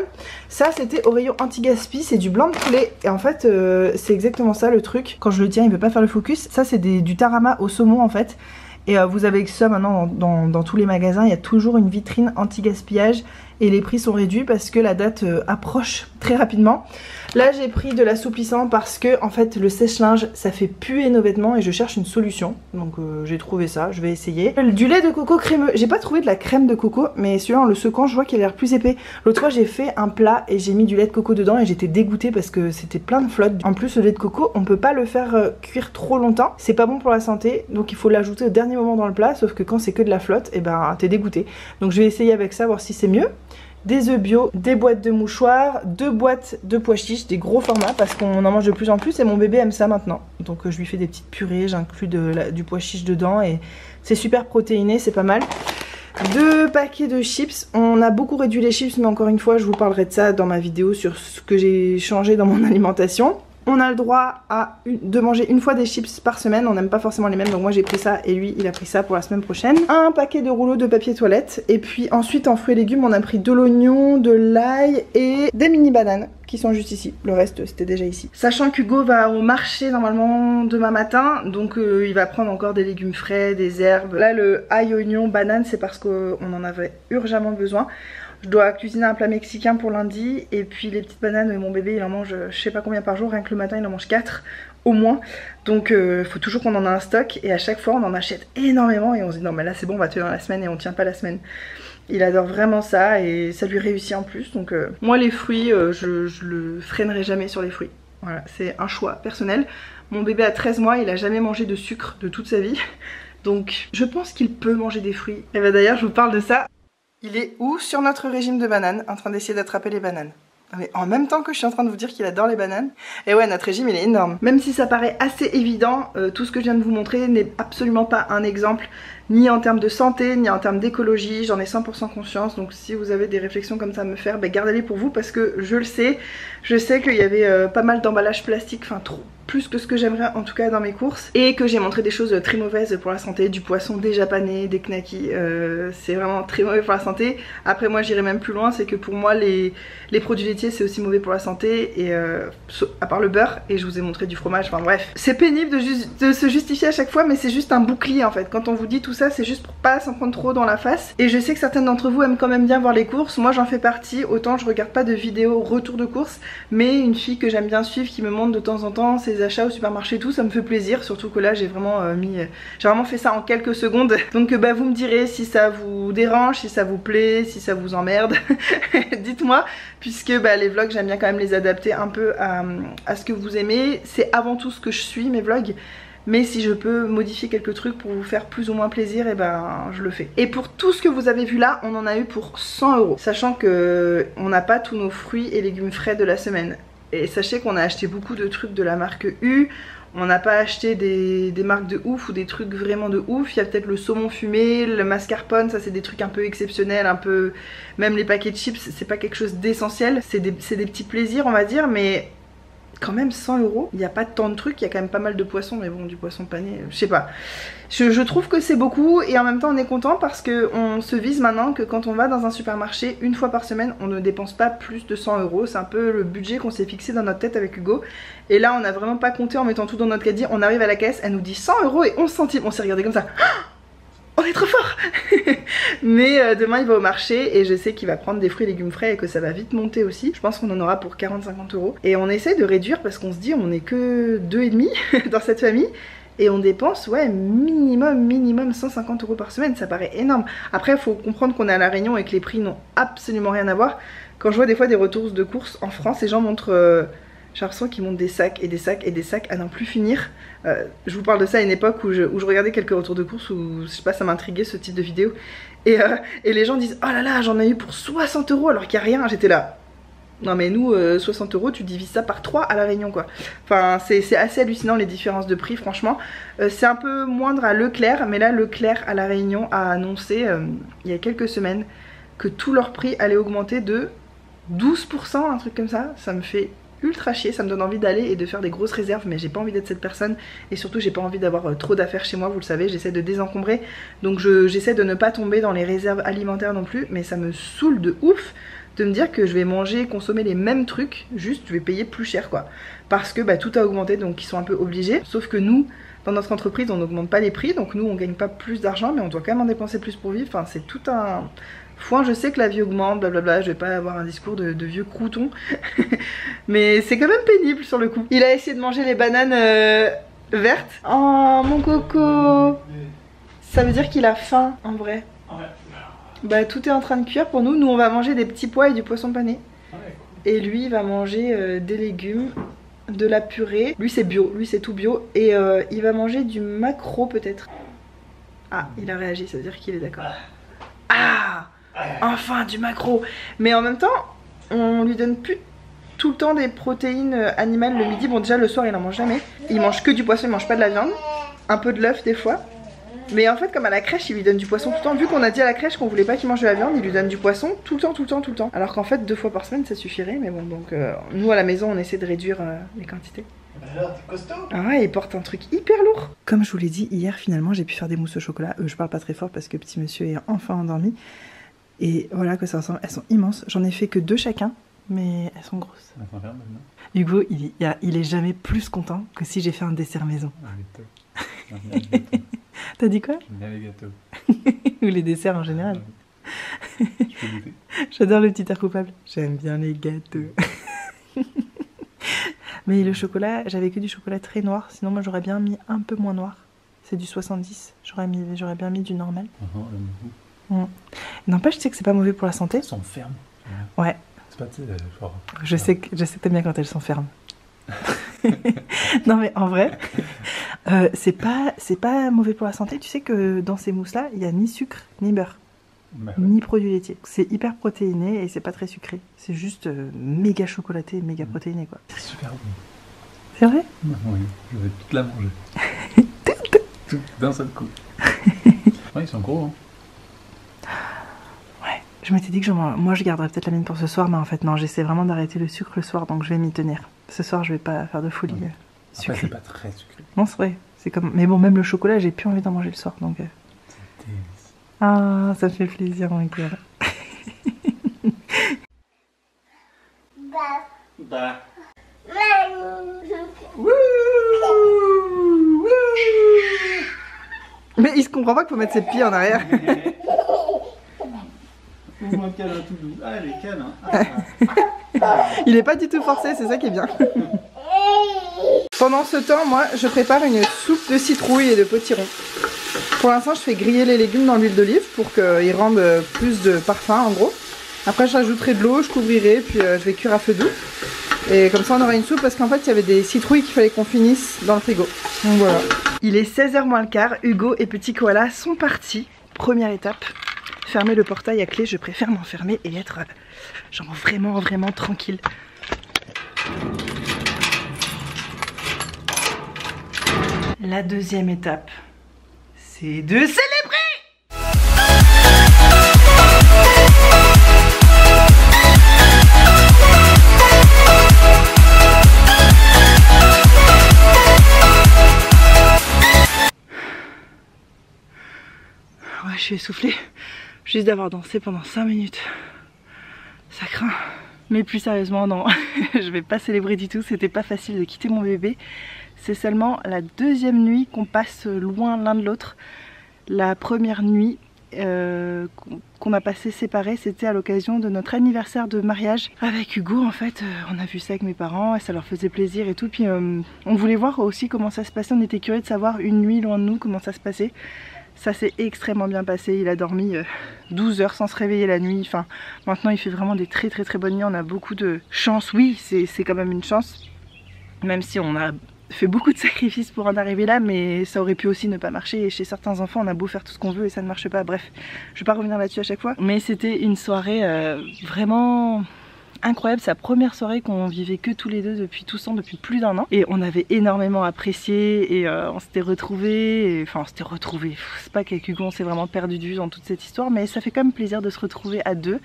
Ça c'était au rayon anti-gaspi, c'est du blanc de poulet. Et en fait c'est exactement ça le truc. Quand je le tiens il veut pas faire le focus. Ça c'est du tarama au saumon en fait. Et vous avez ça maintenant dans tous les magasins, il y a toujours une vitrine anti-gaspillage et les prix sont réduits parce que la date approche très rapidement. Là j'ai pris de l'assouplissant parce que en fait le sèche-linge ça fait puer nos vêtements et je cherche une solution. Donc j'ai trouvé ça, je vais essayer. Du lait de coco crémeux, j'ai pas trouvé de la crème de coco mais celui-là en le secouant je vois qu'il a l'air plus épais. L'autre fois j'ai fait un plat et j'ai mis du lait de coco dedans et j'étais dégoûtée parce que c'était plein de flotte. En plus le lait de coco on peut pas le faire cuire trop longtemps, c'est pas bon pour la santé, donc il faut l'ajouter au dernier moment dans le plat, sauf que quand c'est que de la flotte et ben t'es dégoûté. Donc je vais essayer avec ça, voir si c'est mieux. Des œufs bio, des boîtes de mouchoirs, 2 boîtes de pois chiches, des gros formats parce qu'on en mange de plus en plus et mon bébé aime ça maintenant. Donc je lui fais des petites purées, j'inclus du pois chiche dedans et c'est super protéiné, c'est pas mal. 2 paquets de chips, on a beaucoup réduit les chips mais encore une fois je vous parlerai de ça dans ma vidéo sur ce que j'ai changé dans mon alimentation. On a le droit de manger une fois des chips par semaine, on n'aime pas forcément les mêmes, donc moi j'ai pris ça et lui il a pris ça pour la semaine prochaine. Un paquet de rouleaux de papier toilette, et puis ensuite en fruits et légumes on a pris de l'oignon, de l'ail et des mini bananes qui sont juste ici, le reste c'était déjà ici. Sachant qu'Hugo va au marché normalement demain matin, donc il va prendre encore des légumes frais, des herbes. Là le ail, oignon, banane c'est parce qu'on en avait urgemment besoin. Je dois cuisiner un plat mexicain pour lundi et puis les petites bananes, mon bébé il en mange je sais pas combien par jour, rien que le matin il en mange 4 au moins. Donc faut toujours qu'on en a un stock et à chaque fois on en achète énormément et on se dit non mais là c'est bon on va tenir la semaine et on tient pas la semaine. Il adore vraiment ça et ça lui réussit en plus, donc moi les fruits je le freinerai jamais sur les fruits. Voilà, c'est un choix personnel. Mon bébé a 13 mois, il a jamais mangé de sucre de toute sa vie, donc je pense qu'il peut manger des fruits. Et bah d'ailleurs je vous parle de ça. Il est où sur notre régime de bananes, en train d'essayer d'attraper les bananes. Mais en même temps que je suis en train de vous dire qu'il adore les bananes. Et ouais, notre régime il est énorme. Même si ça paraît assez évident, tout ce que je viens de vous montrer n'est absolument pas un exemple, ni en termes de santé, ni en termes d'écologie. J'en ai 100% conscience, donc si vous avez des réflexions comme ça à me faire, bah, gardez-les pour vous parce que je le sais. Je sais qu'il y avait pas mal d'emballages plastiques, enfin trop. Plus que ce que j'aimerais en tout cas dans mes courses, et que j'ai montré des choses très mauvaises pour la santé, du poisson déjà pané, des knackis, c'est vraiment très mauvais pour la santé. Après moi j'irai même plus loin, c'est que pour moi les produits laitiers c'est aussi mauvais pour la santé, et à part le beurre, et je vous ai montré du fromage, enfin bref. C'est pénible de se justifier à chaque fois, mais c'est juste un bouclier en fait. Quand on vous dit tout ça c'est juste pour pas s'en prendre trop dans la face, et je sais que certaines d'entre vous aiment quand même bien voir les courses, moi j'en fais partie, autant je regarde pas de vidéos retour de course, mais une fille que j'aime bien suivre qui me montre de temps en temps ses des achats au supermarché et tout, ça me fait plaisir, surtout que là j'ai vraiment j'ai vraiment fait ça en quelques secondes. Donc bah vous me direz si ça vous dérange, si ça vous plaît, si ça vous emmerde, dites-moi, puisque bah, les vlogs j'aime bien quand même les adapter un peu à ce que vous aimez. C'est avant tout ce que je suis, mes vlogs. Mais si je peux modifier quelques trucs pour vous faire plus ou moins plaisir, et ben je le fais. Et pour tout ce que vous avez vu là, on en a eu pour 100 €. Sachant que on n'a pas tous nos fruits et légumes frais de la semaine. Et sachez qu'on a acheté beaucoup de trucs de la marque U. On n'a pas acheté des marques de ouf ou des trucs vraiment de ouf. Il y a peut-être le saumon fumé, le mascarpone, ça c'est des trucs un peu exceptionnels, un peu... Même les paquets de chips, c'est pas quelque chose d'essentiel. C'est des petits plaisirs on va dire, mais... Quand même 100 €, il n'y a pas tant de trucs, il y a quand même pas mal de poissons, mais bon, du poisson pané, je sais pas. Je trouve que c'est beaucoup et en même temps on est content parce qu'on se vise maintenant que quand on va dans un supermarché une fois par semaine, on ne dépense pas plus de 100 €. C'est un peu le budget qu'on s'est fixé dans notre tête avec Hugo. Et là on n'a vraiment pas compté en mettant tout dans notre caddie, on arrive à la caisse, elle nous dit 100 € et 11 centimes. On s'est regardé comme ça. On est trop fort. Mais demain il va au marché et je sais qu'il va prendre des fruits et légumes frais et que ça va vite monter aussi. Je pense qu'on en aura pour 40-50 €. Et on essaie de réduire parce qu'on se dit on est que 2,5 dans cette famille. Et on dépense ouais minimum 150 € par semaine, ça paraît énorme. Après il faut comprendre qu'on est à La Réunion et que les prix n'ont absolument rien à voir. Quand je vois des fois des retours de courses en France, les gens montrent... J'ai l'impression qu'ils montent des sacs et des sacs et des sacs à n'en plus finir. Je vous parle de ça à une époque où je regardais quelques retours de courses où je sais pas, ça m'intriguait ce type de vidéo. Et les gens disent oh là là j'en ai eu pour 60 € alors qu'il n'y a rien. J'étais là. Non mais nous 60 € tu divises ça par 3 à La Réunion quoi. Enfin c'est assez hallucinant les différences de prix franchement. C'est un peu moindre à Leclerc, mais là Leclerc à La Réunion a annoncé il y a quelques semaines que tout leur prix allait augmenter de 12%, un truc comme ça. Ça me fait ultra chier, ça me donne envie d'aller et de faire des grosses réserves, mais j'ai pas envie d'être cette personne et surtout j'ai pas envie d'avoir trop d'affaires chez moi, vous le savez, j'essaie de désencombrer, donc j'essaie de ne pas tomber dans les réserves alimentaires non plus, mais ça me saoule de ouf de me dire que je vais manger, consommer les mêmes trucs, juste je vais payer plus cher quoi, parce que bah, tout a augmenté donc ils sont un peu obligés, sauf que nous dans notre entreprise on n'augmente pas les prix, donc nous on gagne pas plus d'argent mais on doit quand même en dépenser plus pour vivre, enfin c'est tout un... Foin, je sais que la vie augmente, blablabla, je vais pas avoir un discours de vieux crouton, mais c'est quand même pénible sur le coup. Il a essayé de manger les bananes vertes. Oh mon coco, ça veut dire qu'il a faim en vrai. Bah tout est en train de cuire pour nous, nous on va manger des petits pois et du poisson pané. Et lui il va manger des légumes, de la purée, lui c'est bio, lui c'est tout bio, et il va manger du maquereau peut-être. Ah il a réagi, ça veut dire qu'il est d'accord. Ah enfin du maquereau. Mais en même temps on lui donne plus tout le temps des protéines animales le midi. Bon déjà le soir il en mange jamais, il mange que du poisson, il mange pas de la viande, un peu de l'œuf des fois. Mais en fait comme à la crèche il lui donne du poisson tout le temps. Vu qu'on a dit à la crèche qu'on voulait pas qu'il mange de la viande, il lui donne du poisson tout le temps. Alors qu'en fait 2 fois par semaine ça suffirait. Mais bon donc nous à la maison on essaie de réduire les quantités. Alors t'es costaud. Ah ouais il porte un truc hyper lourd. Comme je vous l'ai dit hier finalement j'ai pu faire des mousses au chocolat. Je parle pas très fort parce que petit monsieur est enfin endormi. Et voilà que ça ressemble, elles sont immenses. J'en ai fait que 2 chacun, mais elles sont grosses. Hugo, il est jamais plus content que si j'ai fait un dessert maison. T'as dit quoi? J'aime bien les gâteaux. Ou les desserts en général. Je peux goûter. J'adore le petit air coupable. J'aime bien les gâteaux. Mais le chocolat, j'avais que du chocolat très noir. Sinon moi j'aurais bien mis un peu moins noir. C'est du 70. J'aurais bien mis du normal. N'empêche, tu sais que c'est pas mauvais pour la santé. Elles sont fermes. Ouais. C'est pas, tu sais, genre... Je sais que t'aimes bien quand elles sont fermes. Non mais en vrai, c'est pas mauvais pour la santé. Tu sais que dans ces mousses là, il n'y a ni sucre ni beurre, ni produits laitiers. C'est hyper protéiné et c'est pas très sucré. C'est juste méga chocolaté, méga protéiné quoi. C'est super bon. C'est vrai? Oui, je vais toute la manger. Tout d'un seul coup. Ouais, ils sont gros hein. Je m'étais dit que moi je garderais peut-être la mienne pour ce soir, mais en fait non, j'essaie vraiment d'arrêter le sucre le soir, donc je vais m'y tenir. Ce soir je vais pas faire de folie sucrée. C'est pas très sucré. Non c'est vrai, c'est comme... Mais bon, même le chocolat j'ai plus envie d'en manger le soir, donc... Ah, ça me fait plaisir mon cœur. Mais il se comprend pas qu'il faut mettre ses pieds en arrière. Ouvre un câlin tout doux. Ah, les câlins. Il est pas du tout forcé, c'est ça qui est bien. Pendant ce temps, moi, je prépare une soupe de citrouille et de potiron. Pour l'instant, je fais griller les légumes dans l'huile d'olive pour qu'ils rendent plus de parfum, en gros. Après, je rajouterai de l'eau, je couvrirai, puis je vais cuire à feu doux. Et comme ça, on aura une soupe parce qu'en fait, il y avait des citrouilles qu'il fallait qu'on finisse dans le frigo. Donc voilà. Il est 16h moins le quart. Hugo et Petit Koala sont partis. Première étape, fermer le portail à clé. Je préfère m'enfermer et être genre vraiment tranquille. La deuxième étape, c'est de célébrer. Ouais, je suis essoufflée juste d'avoir dansé pendant 5 minutes. Ça craint. Mais plus sérieusement, non, je vais pas célébrer du tout. C'était pas facile de quitter mon bébé. C'est seulement la deuxième nuit qu'on passe loin l'un de l'autre. La première nuit qu'on a passé séparés, c'était à l'occasion de notre anniversaire de mariage avec Hugo. En fait, on a vu ça avec mes parents et ça leur faisait plaisir et tout. Puis on voulait voir aussi comment ça se passait. On était curieux de savoir une nuit loin de nous comment ça se passait. Ça s'est extrêmement bien passé. Il a dormi 12 heures sans se réveiller la nuit. Enfin, maintenant il fait vraiment des très bonnes nuits. On a beaucoup de chance. Oui, c'est quand même une chance. Même si on a fait beaucoup de sacrifices pour en arriver là, mais ça aurait pu aussi ne pas marcher. Et chez certains enfants, on a beau faire tout ce qu'on veut et ça ne marche pas. Bref, je vais pas revenir là-dessus à chaque fois. Mais c'était une soirée vraiment incroyable. C'est la première soirée qu'on vivait que tous les deux depuis tout ce temps, depuis plus d'1 an. Et on avait énormément apprécié et on s'était retrouvés. Enfin, on s'était retrouvés. C'est pas qu'avec Hugo on s'est vraiment perdu de vue dans toute cette histoire, mais ça fait quand même plaisir de se retrouver à deux.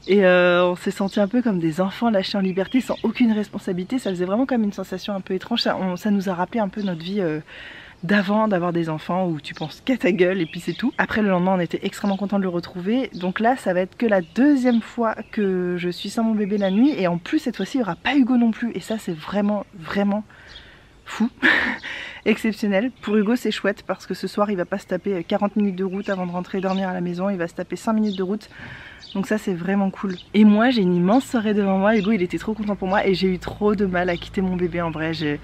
Et on s'est sentis un peu comme des enfants lâchés en liberté sans aucune responsabilité. Ça faisait vraiment comme une sensation un peu étrange. Ça nous a rappelé un peu notre vie d'avant, d'avoir des enfants où tu penses qu'à ta gueule et puis c'est tout. Après le lendemain on était extrêmement contents de le retrouver. Donc là ça va être que la deuxième fois que je suis sans mon bébé la nuit. Et en plus cette fois-ci il n'y aura pas Hugo non plus. Et ça c'est vraiment fou. Exceptionnel. Pour Hugo c'est chouette parce que ce soir il va pas se taper 40 minutes de route avant de rentrer dormir à la maison. Il va se taper 5 minutes de route. Donc ça c'est vraiment cool. Et moi j'ai une immense soirée devant moi. Hugo il était trop content pour moi et j'ai eu trop de mal à quitter mon bébé en vrai. Je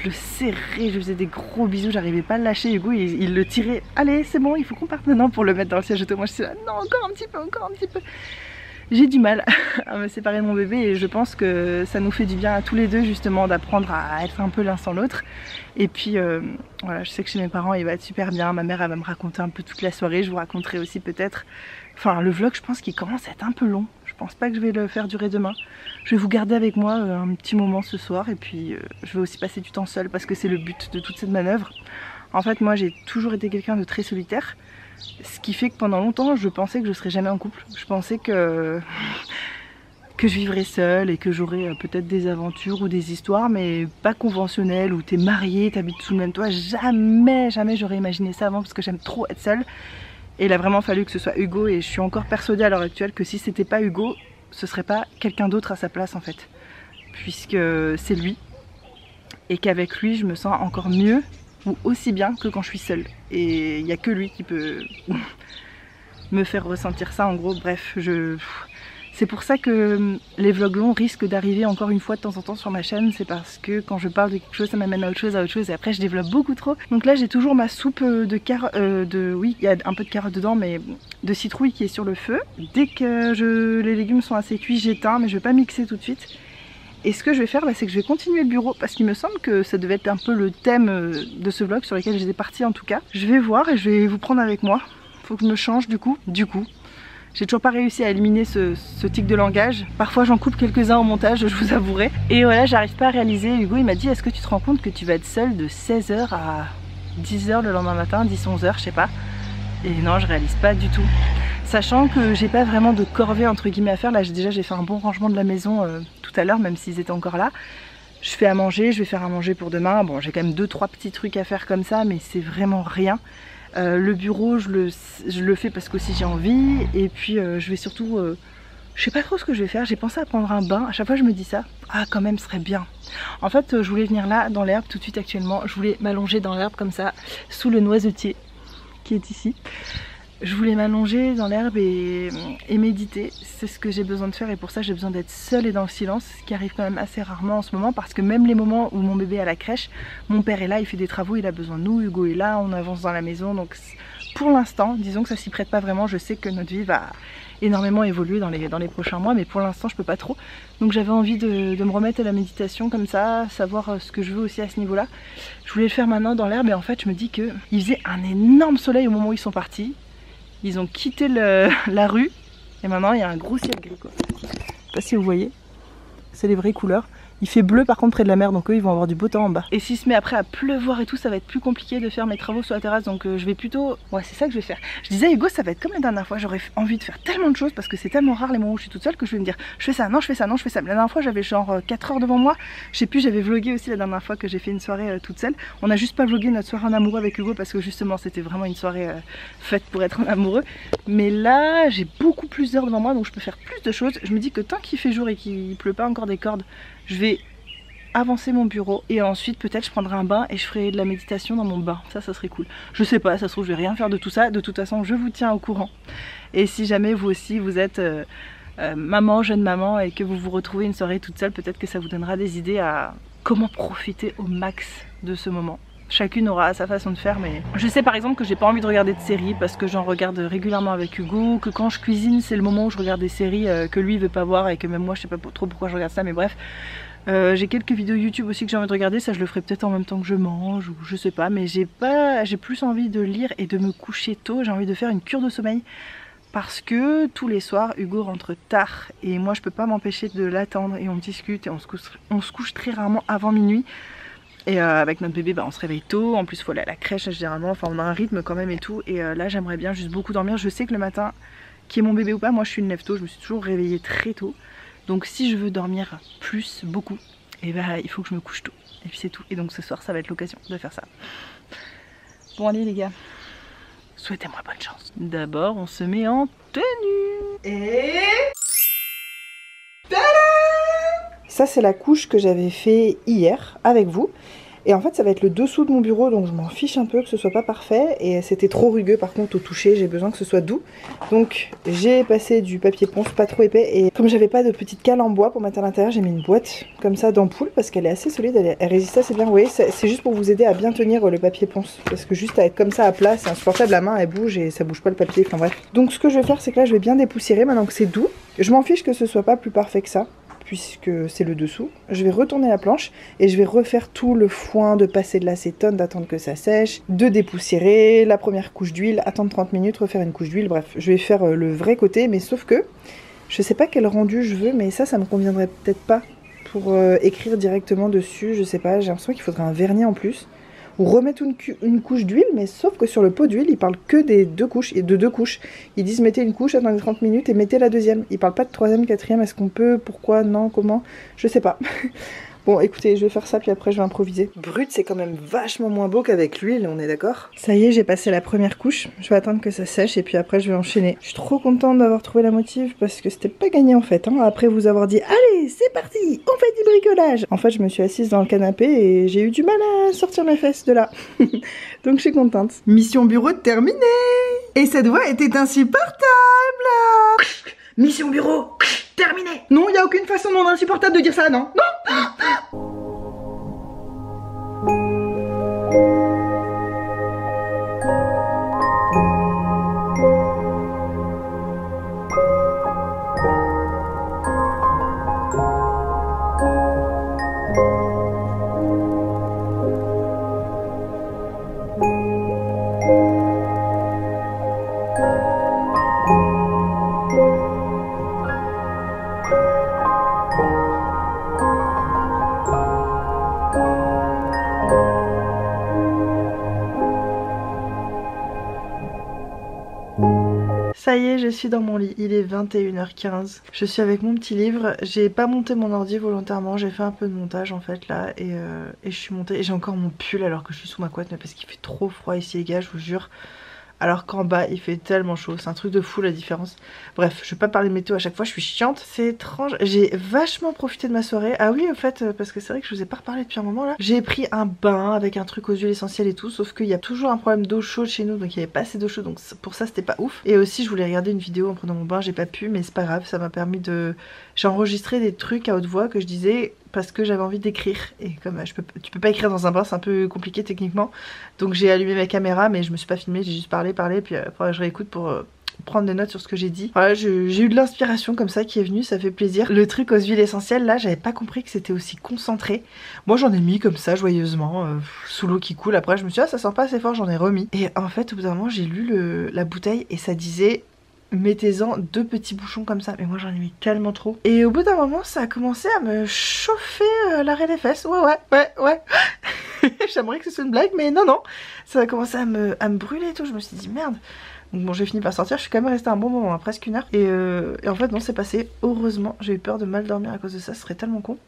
le serrais, je faisais des gros bisous, j'arrivais pas à le lâcher. Hugo il le tirait. Allez c'est bon, il faut qu'on parte maintenant pour le mettre dans le siège auto. Moi je suis là, non encore un petit peu. J'ai du mal à me séparer de mon bébé et je pense que ça nous fait du bien à tous les deux justement d'apprendre à être un peu l'un sans l'autre. Et puis voilà, je sais que chez mes parents il va être super bien. Ma mère elle va me raconter un peu toute la soirée, je vous raconterai aussi peut-être. Enfin le vlog je pense qu'il commence à être un peu long. Je pense pas que je vais le faire durer demain. Je vais vous garder avec moi un petit moment ce soir et puis je vais aussi passer du temps seule parce que c'est le but de toute cette manœuvre. En fait moi j'ai toujours été quelqu'un de très solitaire. Ce qui fait que pendant longtemps je pensais que je serais jamais en couple. Je pensais que je vivrais seule et que j'aurais peut-être des aventures ou des histoires mais pas conventionnelles où t'es mariée, t'habites sous le même toit. Jamais j'aurais imaginé ça avant parce que j'aime trop être seule. Et il a vraiment fallu que ce soit Hugo et je suis encore persuadée à l'heure actuelle que si c'était pas Hugo, ce serait pas quelqu'un d'autre à sa place en fait. Puisque c'est lui et qu'avec lui je me sens encore mieux ou aussi bien que quand je suis seule. Et il n'y a que lui qui peut me faire ressentir ça en gros. Bref, c'est pour ça que les vlogs longs risquent d'arriver encore une fois de temps en temps sur ma chaîne. C'est parce que quand je parle de quelque chose ça m'amène à autre chose et après je développe beaucoup trop. Donc là j'ai toujours ma soupe de carottes, oui il y a un peu de carottes dedans mais de citrouille qui est sur le feu. Dès que les légumes sont assez cuits j'éteins mais je vais pas mixer tout de suite. Et ce que je vais faire c'est que je vais continuer le bureau parce qu'il me semble que ça devait être un peu le thème de ce vlog sur lequel j'étais partie en tout cas. Je vais voir et je vais vous prendre avec moi. Faut que je me change du coup. J'ai toujours pas réussi à éliminer ce tic de langage. Parfois j'en coupe quelques-uns au montage, je vous avouerai. Et voilà, j'arrive pas à réaliser. Hugo il m'a dit est-ce que tu te rends compte que tu vas être seule de 16h à 10h le lendemain matin, 10-11h je sais pas. Et non je réalise pas du tout. Sachant que j'ai pas vraiment de corvée entre guillemets à faire. Là j'ai fait un bon rangement de la maison tout à l'heure même s'ils étaient encore là. Je fais à manger, je vais faire à manger pour demain. Bon j'ai quand même 2-3 petits trucs à faire comme ça mais c'est vraiment rien. Le bureau je le fais parce qu'aussi j'ai envie et puis je vais surtout je sais pas trop ce que je vais faire. J'ai pensé à prendre un bain, à chaque fois je me dis ça, ah quand même ce serait bien. En fait je voulais venir là dans l'herbe tout de suite actuellement, je voulais m'allonger dans l'herbe comme ça sous le noisetier qui est ici Je voulais m'allonger dans l'herbe et méditer, c'est ce que j'ai besoin de faire et pour ça j'ai besoin d'être seule et dans le silence, ce qui arrive quand même assez rarement en ce moment parce que même les moments où mon bébé est à la crèche, mon père est là, il fait des travaux, il a besoin de nous, Hugo est là, on avance dans la maison, donc pour l'instant, disons que ça s'y prête pas vraiment, je sais que notre vie va énormément évoluer dans les prochains mois, mais pour l'instant je peux pas trop, donc j'avais envie de me remettre à la méditation comme ça, savoir ce que je veux aussi à ce niveau là. Je voulais le faire maintenant dans l'herbe et en fait je me dis que il faisait un énorme soleil au moment où ils sont partis. Ils ont quitté la rue et maintenant il y a un gros ciel gris quoi. Je sais pas si vous voyez, c'est les vraies couleurs. Il fait bleu par contre près de la mer, donc eux ils vont avoir du beau temps en bas. Et s'il se met après à pleuvoir et tout, ça va être plus compliqué de faire mes travaux sur la terrasse, donc je vais plutôt... Ouais, c'est ça que je vais faire. Je disais à Hugo, ça va être comme la dernière fois, j'aurais envie de faire tellement de choses parce que c'est tellement rare les moments où je suis toute seule que je vais me dire je fais ça, non je fais ça, non je fais ça. La dernière fois j'avais genre 4 heures devant moi, je sais plus, j'avais vlogué aussi la dernière fois que j'ai fait une soirée toute seule. On n'a juste pas vlogué notre soirée en amoureux avec Hugo parce que justement c'était vraiment une soirée faite pour être en amoureux. Mais là j'ai beaucoup plus d'heures devant moi donc je peux faire plus de choses. Je me dis que tant qu'il fait jour et qu'il pleut pas encore des cordes, je vais avancer mon bureau et ensuite peut-être je prendrai un bain et je ferai de la méditation dans mon bain, ça serait cool. Je sais pas, ça se trouve je vais rien faire de tout ça, de toute façon je vous tiens au courant. Et si jamais vous aussi vous êtes maman, jeune maman et que vous vous retrouvez une soirée toute seule, peut-être que ça vous donnera des idées à comment profiter au max de ce moment. Chacune aura sa façon de faire, mais je sais par exemple que j'ai pas envie de regarder de séries parce que j'en regarde régulièrement avec Hugo, que quand je cuisine c'est le moment où je regarde des séries que lui il veut pas voir et que même moi je sais pas trop pourquoi je regarde ça, mais bref. J'ai quelques vidéos YouTube aussi que j'ai envie de regarder, ça je le ferai peut-être en même temps que je mange ou je sais pas, mais j'ai plus envie de lire et de me coucher tôt, j'ai envie de faire une cure de sommeil parce que tous les soirs Hugo rentre tard et moi je peux pas m'empêcher de l'attendre et on discute et on se couche très rarement avant minuit. Et avec notre bébé on se réveille tôt, en plus il faut aller à la crèche généralement, enfin on a un rythme quand même et tout, et là j'aimerais bien juste beaucoup dormir. Je sais que le matin, qui est mon bébé ou pas, moi je suis une lève tôt, je me suis toujours réveillée très tôt, donc si je veux dormir plus, beaucoup, et il faut que je me couche tôt, et puis c'est tout. Et donc ce soir ça va être l'occasion de faire ça. Bon allez les gars, souhaitez-moi bonne chance. D'abord on se met en tenue. Et... Tada! Ça c'est la couche que j'avais fait hier avec vous. Et en fait ça va être le dessous de mon bureau, donc je m'en fiche un peu que ce soit pas parfait. Et c'était trop rugueux par contre au toucher, j'ai besoin que ce soit doux. Donc j'ai passé du papier ponce pas trop épais. Et comme j'avais pas de petite cale en bois pour mettre à l'intérieur, j'ai mis une boîte comme ça d'ampoule parce qu'elle est assez solide, elle résiste assez bien. Vous voyez, c'est juste pour vous aider à bien tenir le papier ponce. Parce que juste à être comme ça à plat, c'est insupportable, la main elle bouge et ça bouge pas le papier, enfin bref. Donc ce que je vais faire c'est que là je vais bien dépoussiérer maintenant que c'est doux. Je m'en fiche que ce soit pas plus parfait que ça, puisque c'est le dessous. Je vais retourner la planche et je vais refaire tout le foin de passer de l'acétone, d'attendre que ça sèche, de dépoussiérer, la première couche d'huile, attendre 30 minutes, refaire une couche d'huile, bref, je vais faire le vrai côté, mais sauf que je sais pas quel rendu je veux, mais ça me conviendrait peut-être pas pour écrire directement dessus, je sais pas, j'ai l'impression qu'il faudrait un vernis en plus, ou remettre une couche d'huile, mais sauf que sur le pot d'huile, ils parlent que des deux couches, et de deux couches. Ils disent mettez une couche, attendez 30 minutes et mettez la deuxième. Ils parlent pas de troisième, quatrième, est-ce qu'on peut, pourquoi, non, comment, je sais pas. Bon écoutez, je vais faire ça puis après je vais improviser. Brut c'est quand même vachement moins beau qu'avec l'huile, on est d'accord? Ça y est, j'ai passé la première couche, je vais attendre que ça sèche et puis après je vais enchaîner. Je suis trop contente d'avoir trouvé la motive parce que c'était pas gagné en fait, hein. Après vous avoir dit allez c'est parti, on fait du bricolage. En fait je me suis assise dans le canapé et j'ai eu du mal à sortir mes fesses de là. Donc je suis contente. Mission bureau terminée. Et cette voix était insupportable. Mission bureau terminé. Non, il n'y a aucune façon non insupportable de dire ça, non. Non. Ça y est, je suis dans mon lit, il est 21h15. Je suis avec mon petit livre, j'ai pas monté mon ordi volontairement, j'ai fait un peu de montage en fait là et je suis montée. Et j'ai encore mon pull alors que je suis sous ma couette, mais parce qu'il fait trop froid ici les gars, je vous jure. alors qu'en bas il fait tellement chaud, c'est un truc de fou la différence. Bref, je vais pas parler de météo à chaque fois, je suis chiante, c'est étrange. J'ai vachement profité de ma soirée. Ah oui, au fait, parce que c'est vrai que je vous ai pas reparlé depuis un moment là. J'ai pris un bain avec un truc aux huiles essentielles et tout, sauf qu'il y a toujours un problème d'eau chaude chez nous, donc il y avait pas assez d'eau chaude, donc pour ça c'était pas ouf. Et aussi je voulais regarder une vidéo en prenant mon bain, j'ai pas pu, mais c'est pas grave, ça m'a permis de... J'ai enregistré des trucs à haute voix que je disais parce que j'avais envie d'écrire, et comme tu peux pas écrire dans un bain, c'est un peu compliqué techniquement, donc j'ai allumé ma caméra mais je me suis pas filmée, j'ai juste parlé, puis après je réécoute pour prendre des notes sur ce que j'ai dit. Voilà, j'ai eu de l'inspiration comme ça qui est venue, ça fait plaisir. Le truc aux huiles essentielles là, j'avais pas compris que c'était aussi concentré. Moi j'en ai mis comme ça joyeusement sous l'eau qui coule. Après je me suis dit ah ça sent pas assez fort, j'en ai remis. Et en fait au bout d'un moment j'ai lu la bouteille et ça disait mettez-en 2 petits bouchons comme ça, mais moi j'en ai mis tellement trop. Et au bout d'un moment ça a commencé à me chauffer l'arrêt des fesses. Ouais. J'aimerais que ce soit une blague, mais non, ça a commencé à me brûler et tout. Je me suis dit merde. Donc bon, j'ai fini par sortir, je suis quand même restée un bon moment, presque 1 heure. Et en fait non, c'est passé, heureusement. J'ai eu peur de mal dormir à cause de ça, ce serait tellement con.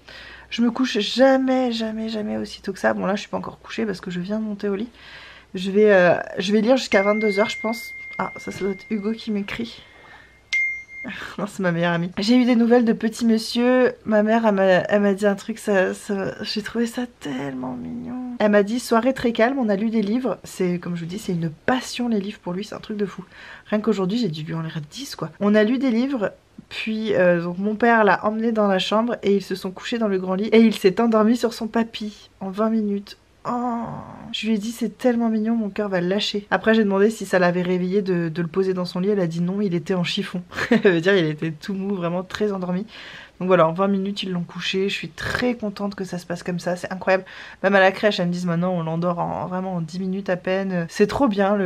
Je me couche jamais aussitôt que ça. Bon là je suis pas encore couchée parce que je viens de monter au lit. Je vais lire jusqu'à 22 h je pense. Ah, ça doit être Hugo qui m'écrit. Non, c'est ma meilleure amie. J'ai eu des nouvelles de petit monsieur. Ma mère, elle m'a dit un truc, j'ai trouvé ça tellement mignon. Elle m'a dit soirée très calme, on a lu des livres. C'est, comme je vous dis, c'est une passion les livres pour lui, c'est un truc de fou. Rien qu'aujourd'hui, j'ai dû lui en lire 10 quoi. On a lu des livres. Puis donc mon père l'a emmené dans la chambre et ils se sont couchés dans le grand lit et il s'est endormi sur son papy en 20 minutes. Oh, je lui ai dit c'est tellement mignon, mon cœur va le lâcher. Après j'ai demandé si ça l'avait réveillé de le poser dans son lit, elle a dit non, il était en chiffon. Elle veut dire il était tout mou, vraiment très endormi. Donc voilà, en 20 minutes ils l'ont couché, je suis très contente que ça se passe comme ça, c'est incroyable. Même à la crèche elles me disent maintenant on l'endort vraiment en 10 minutes à peine. C'est trop bien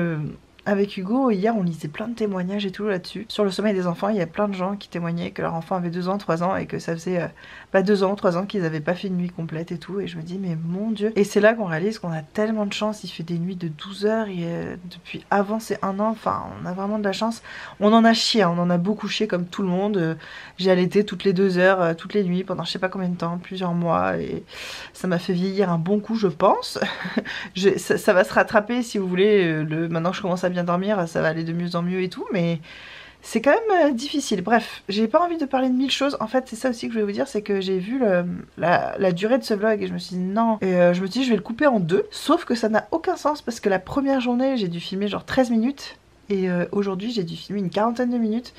Avec Hugo, hier on lisait plein de témoignages et tout là-dessus. Sur le sommeil des enfants, il y a plein de gens qui témoignaient que leur enfant avait 2 ans, 3 ans et que ça faisait 2 ans, 3 ans qu'ils n'avaient pas fait une nuit complète et tout. Et je me dis mais mon Dieu. Et c'est là qu'on réalise qu'on a tellement de chance, il fait des nuits de 12 heures et depuis avant c'est 1 an, enfin on a vraiment de la chance. On en a chié, on en a beaucoup chié comme tout le monde. J'ai allaité toutes les 2 heures, toutes les nuits pendant je sais pas combien de temps, plusieurs mois et ça m'a fait vieillir un bon coup je pense. Ça va se rattraper si vous voulez, maintenant que je commence à bien dormir, ça va aller de mieux en mieux et tout, mais c'est quand même difficile. Bref, j'ai pas envie de parler de 1000 choses. En fait, c'est ça aussi que je voulais vous dire, c'est que j'ai vu la durée de ce vlog et je me suis dit non. Et je me suis dit je vais le couper en 2, sauf que ça n'a aucun sens parce que la première journée, j'ai dû filmer genre 13 minutes et aujourd'hui, j'ai dû filmer une 40aine de minutes.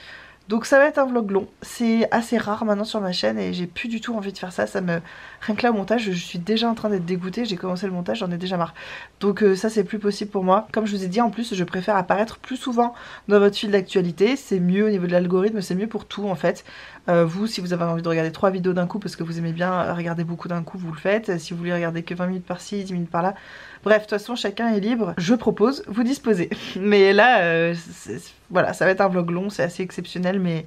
Donc ça va être un vlog long, c'est assez rare maintenant sur ma chaîne et j'ai plus du tout envie de faire ça, rien que là au montage je suis déjà en train d'être dégoûtée, j'ai commencé le montage, j'en ai déjà marre. Donc ça c'est plus possible pour moi. Comme je vous ai dit en plus je préfère apparaître plus souvent dans votre fil d'actualité, c'est mieux au niveau de l'algorithme, c'est mieux pour tout en fait. Vous si vous avez envie de regarder 3 vidéos d'un coup parce que vous aimez bien regarder beaucoup d'un coup vous le faites, si vous voulez regarder que 20 minutes par-ci, 10 minutes par-là. Bref, de toute façon chacun est libre, je propose, vous disposez. Mais là, voilà, ça va être un vlog long, c'est assez exceptionnel, mais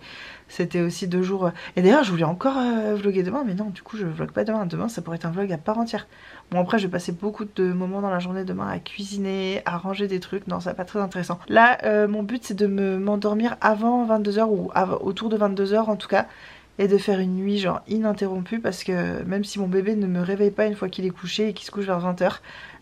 c'était aussi 2 jours... Et d'ailleurs, je voulais encore vlogger demain, mais non, du coup, je vlog pas demain. Demain, ça pourrait être un vlog à part entière. Bon, après, je vais passer beaucoup de moments dans la journée demain à cuisiner, à ranger des trucs. Non, ça va pas très intéressant. Là, mon but, c'est de m'endormir avant 22 h ou autour de 22 h en tout cas. Et de faire une nuit genre ininterrompue parce que même si mon bébé ne me réveille pas une fois qu'il est couché et qu'il se couche vers 20 h,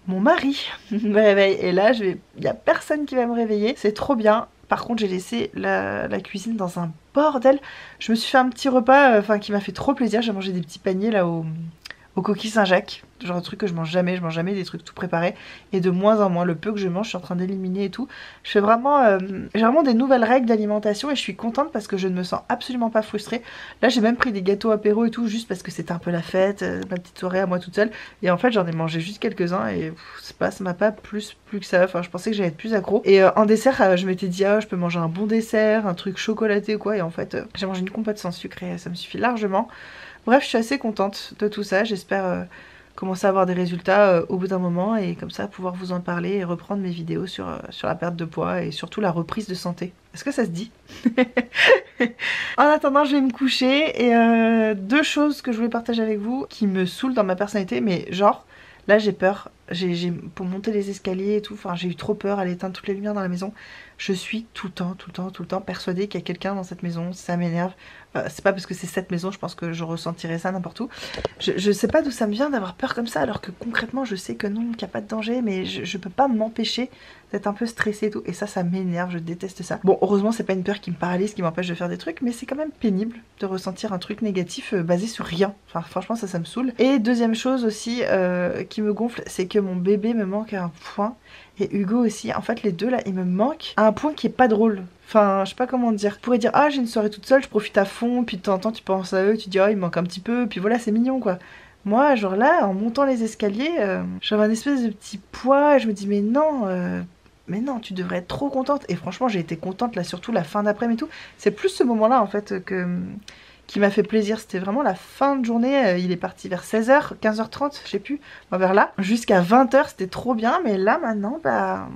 mon mari me réveille. Et là, il y a personne qui va me réveiller. C'est trop bien. Par contre, j'ai laissé la cuisine dans un bordel. Je me suis fait un petit repas qui m'a fait trop plaisir. J'ai mangé des petits paniers là aux coquilles Saint-Jacques. Genre un truc que je mange jamais des trucs tout préparés. Et de moins en moins, le peu que je mange, je suis en train d'éliminer et tout. Je fais vraiment, j'ai vraiment des nouvelles règles d'alimentation et je suis contente parce que je ne me sens absolument pas frustrée. Là j'ai même pris des gâteaux apéro et tout, juste parce que c'était un peu la fête, ma petite soirée à moi toute seule. Et en fait j'en ai mangé juste quelques-uns et ça m'a pas plus que ça. Enfin je pensais que j'allais être plus accro. Et en dessert, je m'étais dit ah je peux manger un bon dessert, un truc chocolaté ou quoi. Et en fait j'ai mangé une compote sans sucre et ça me suffit largement. Bref, je suis assez contente de tout ça, j'espère commencer à avoir des résultats au bout d'un moment et comme ça pouvoir vous en parler et reprendre mes vidéos sur la perte de poids et surtout la reprise de santé. Est-ce que ça se dit? En attendant, je vais me coucher et 2 choses que je voulais partager avec vous qui me saoulent dans ma personnalité, mais genre, là j'ai peur pour monter les escaliers et tout, enfin j'ai eu trop peur, elle éteint toutes les lumières dans la maison. Je suis tout le temps persuadée qu'il y a quelqu'un dans cette maison, ça m'énerve. C'est pas parce que c'est cette maison, je pense que je ressentirais ça n'importe où. Je sais pas d'où ça me vient d'avoir peur comme ça, alors que concrètement je sais que non, qu'il n'y a pas de danger, mais je peux pas m'empêcher d'être un peu stressée et tout, et ça m'énerve, je déteste ça. Bon, heureusement c'est pas une peur qui me paralyse, qui m'empêche de faire des trucs, mais c'est quand même pénible de ressentir un truc négatif basé sur rien. Enfin franchement ça me saoule. Et deuxième chose aussi qui me gonfle, c'est que mon bébé me manque à un point, et Hugo aussi. En fait les deux là, ils me manquent à un point qui est pas drôle. Enfin, je sais pas comment dire. Je pourrais dire, ah, j'ai une soirée toute seule, je profite à fond, puis de temps en temps, tu penses à eux, tu dis, oh, il me manque un petit peu, puis voilà, c'est mignon, quoi. Moi, genre là, en montant les escaliers, j'avais un espèce de petit poids, et je me dis, mais non, tu devrais être trop contente. Et franchement, j'ai été contente, là, surtout la fin d'après-midi et tout. C'est plus ce moment-là, en fait, qui m'a fait plaisir. C'était vraiment la fin de journée. Il est parti vers 16h, 15h30, je sais plus, vers là. Jusqu'à 20h, c'était trop bien, mais là, maintenant, bah...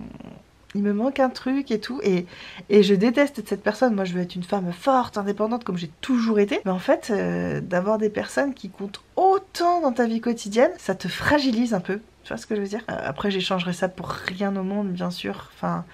il me manque un truc et tout, et je déteste être cette personne. Moi je veux être une femme forte, indépendante comme j'ai toujours été, mais en fait d'avoir des personnes qui comptent autant dans ta vie quotidienne, ça te fragilise un peu, tu vois ce que je veux dire. Après j'échangerai ça pour rien au monde bien sûr, enfin...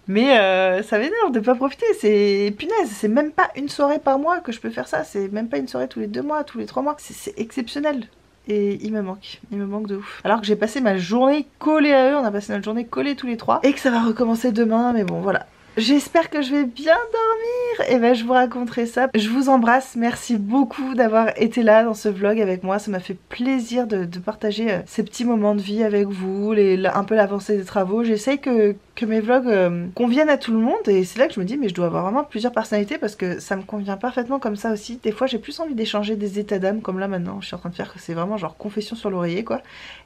mais ça m'énerve de pas profiter, c'est punaise, c'est même pas une soirée par mois que je peux faire ça, c'est même pas une soirée tous les 2 mois, tous les 3 mois, c'est exceptionnel. Et il me manque de ouf. Alors que j'ai passé ma journée collée à eux, on a passé notre journée collée tous les 3. Et que ça va recommencer demain, mais bon voilà. J'espère que je vais bien dormir, et ben je vous raconterai ça. Je vous embrasse, merci beaucoup d'avoir été là dans ce vlog avec moi, ça m'a fait plaisir de partager ces petits moments de vie avec vous, un peu l'avancée des travaux. J'essaye que mes vlogs conviennent à tout le monde, et c'est là que je me dis mais je dois avoir vraiment plusieurs personnalités parce que ça me convient parfaitement comme ça aussi. Des fois j'ai plus envie d'échanger des états d'âme comme là maintenant, je suis en train de faire, que c'est vraiment genre confession sur l'oreiller quoi.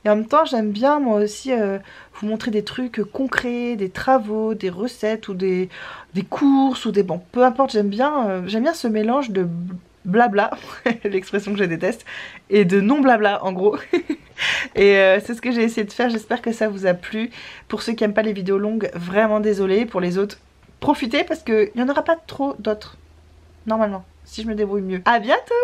Et en même temps j'aime bien moi aussi vous montrer des trucs concrets, des travaux, des recettes ou des courses ou des... bon peu importe, j'aime bien ce mélange de blabla, l'expression que je déteste, et de non blabla en gros. Et c'est ce que j'ai essayé de faire, j'espère que ça vous a plu. Pour ceux qui n'aiment pas les vidéos longues, vraiment désolée. Pour les autres, profitez parce qu'il n'y en aura pas trop d'autres, normalement, si je me débrouille mieux. À bientôt!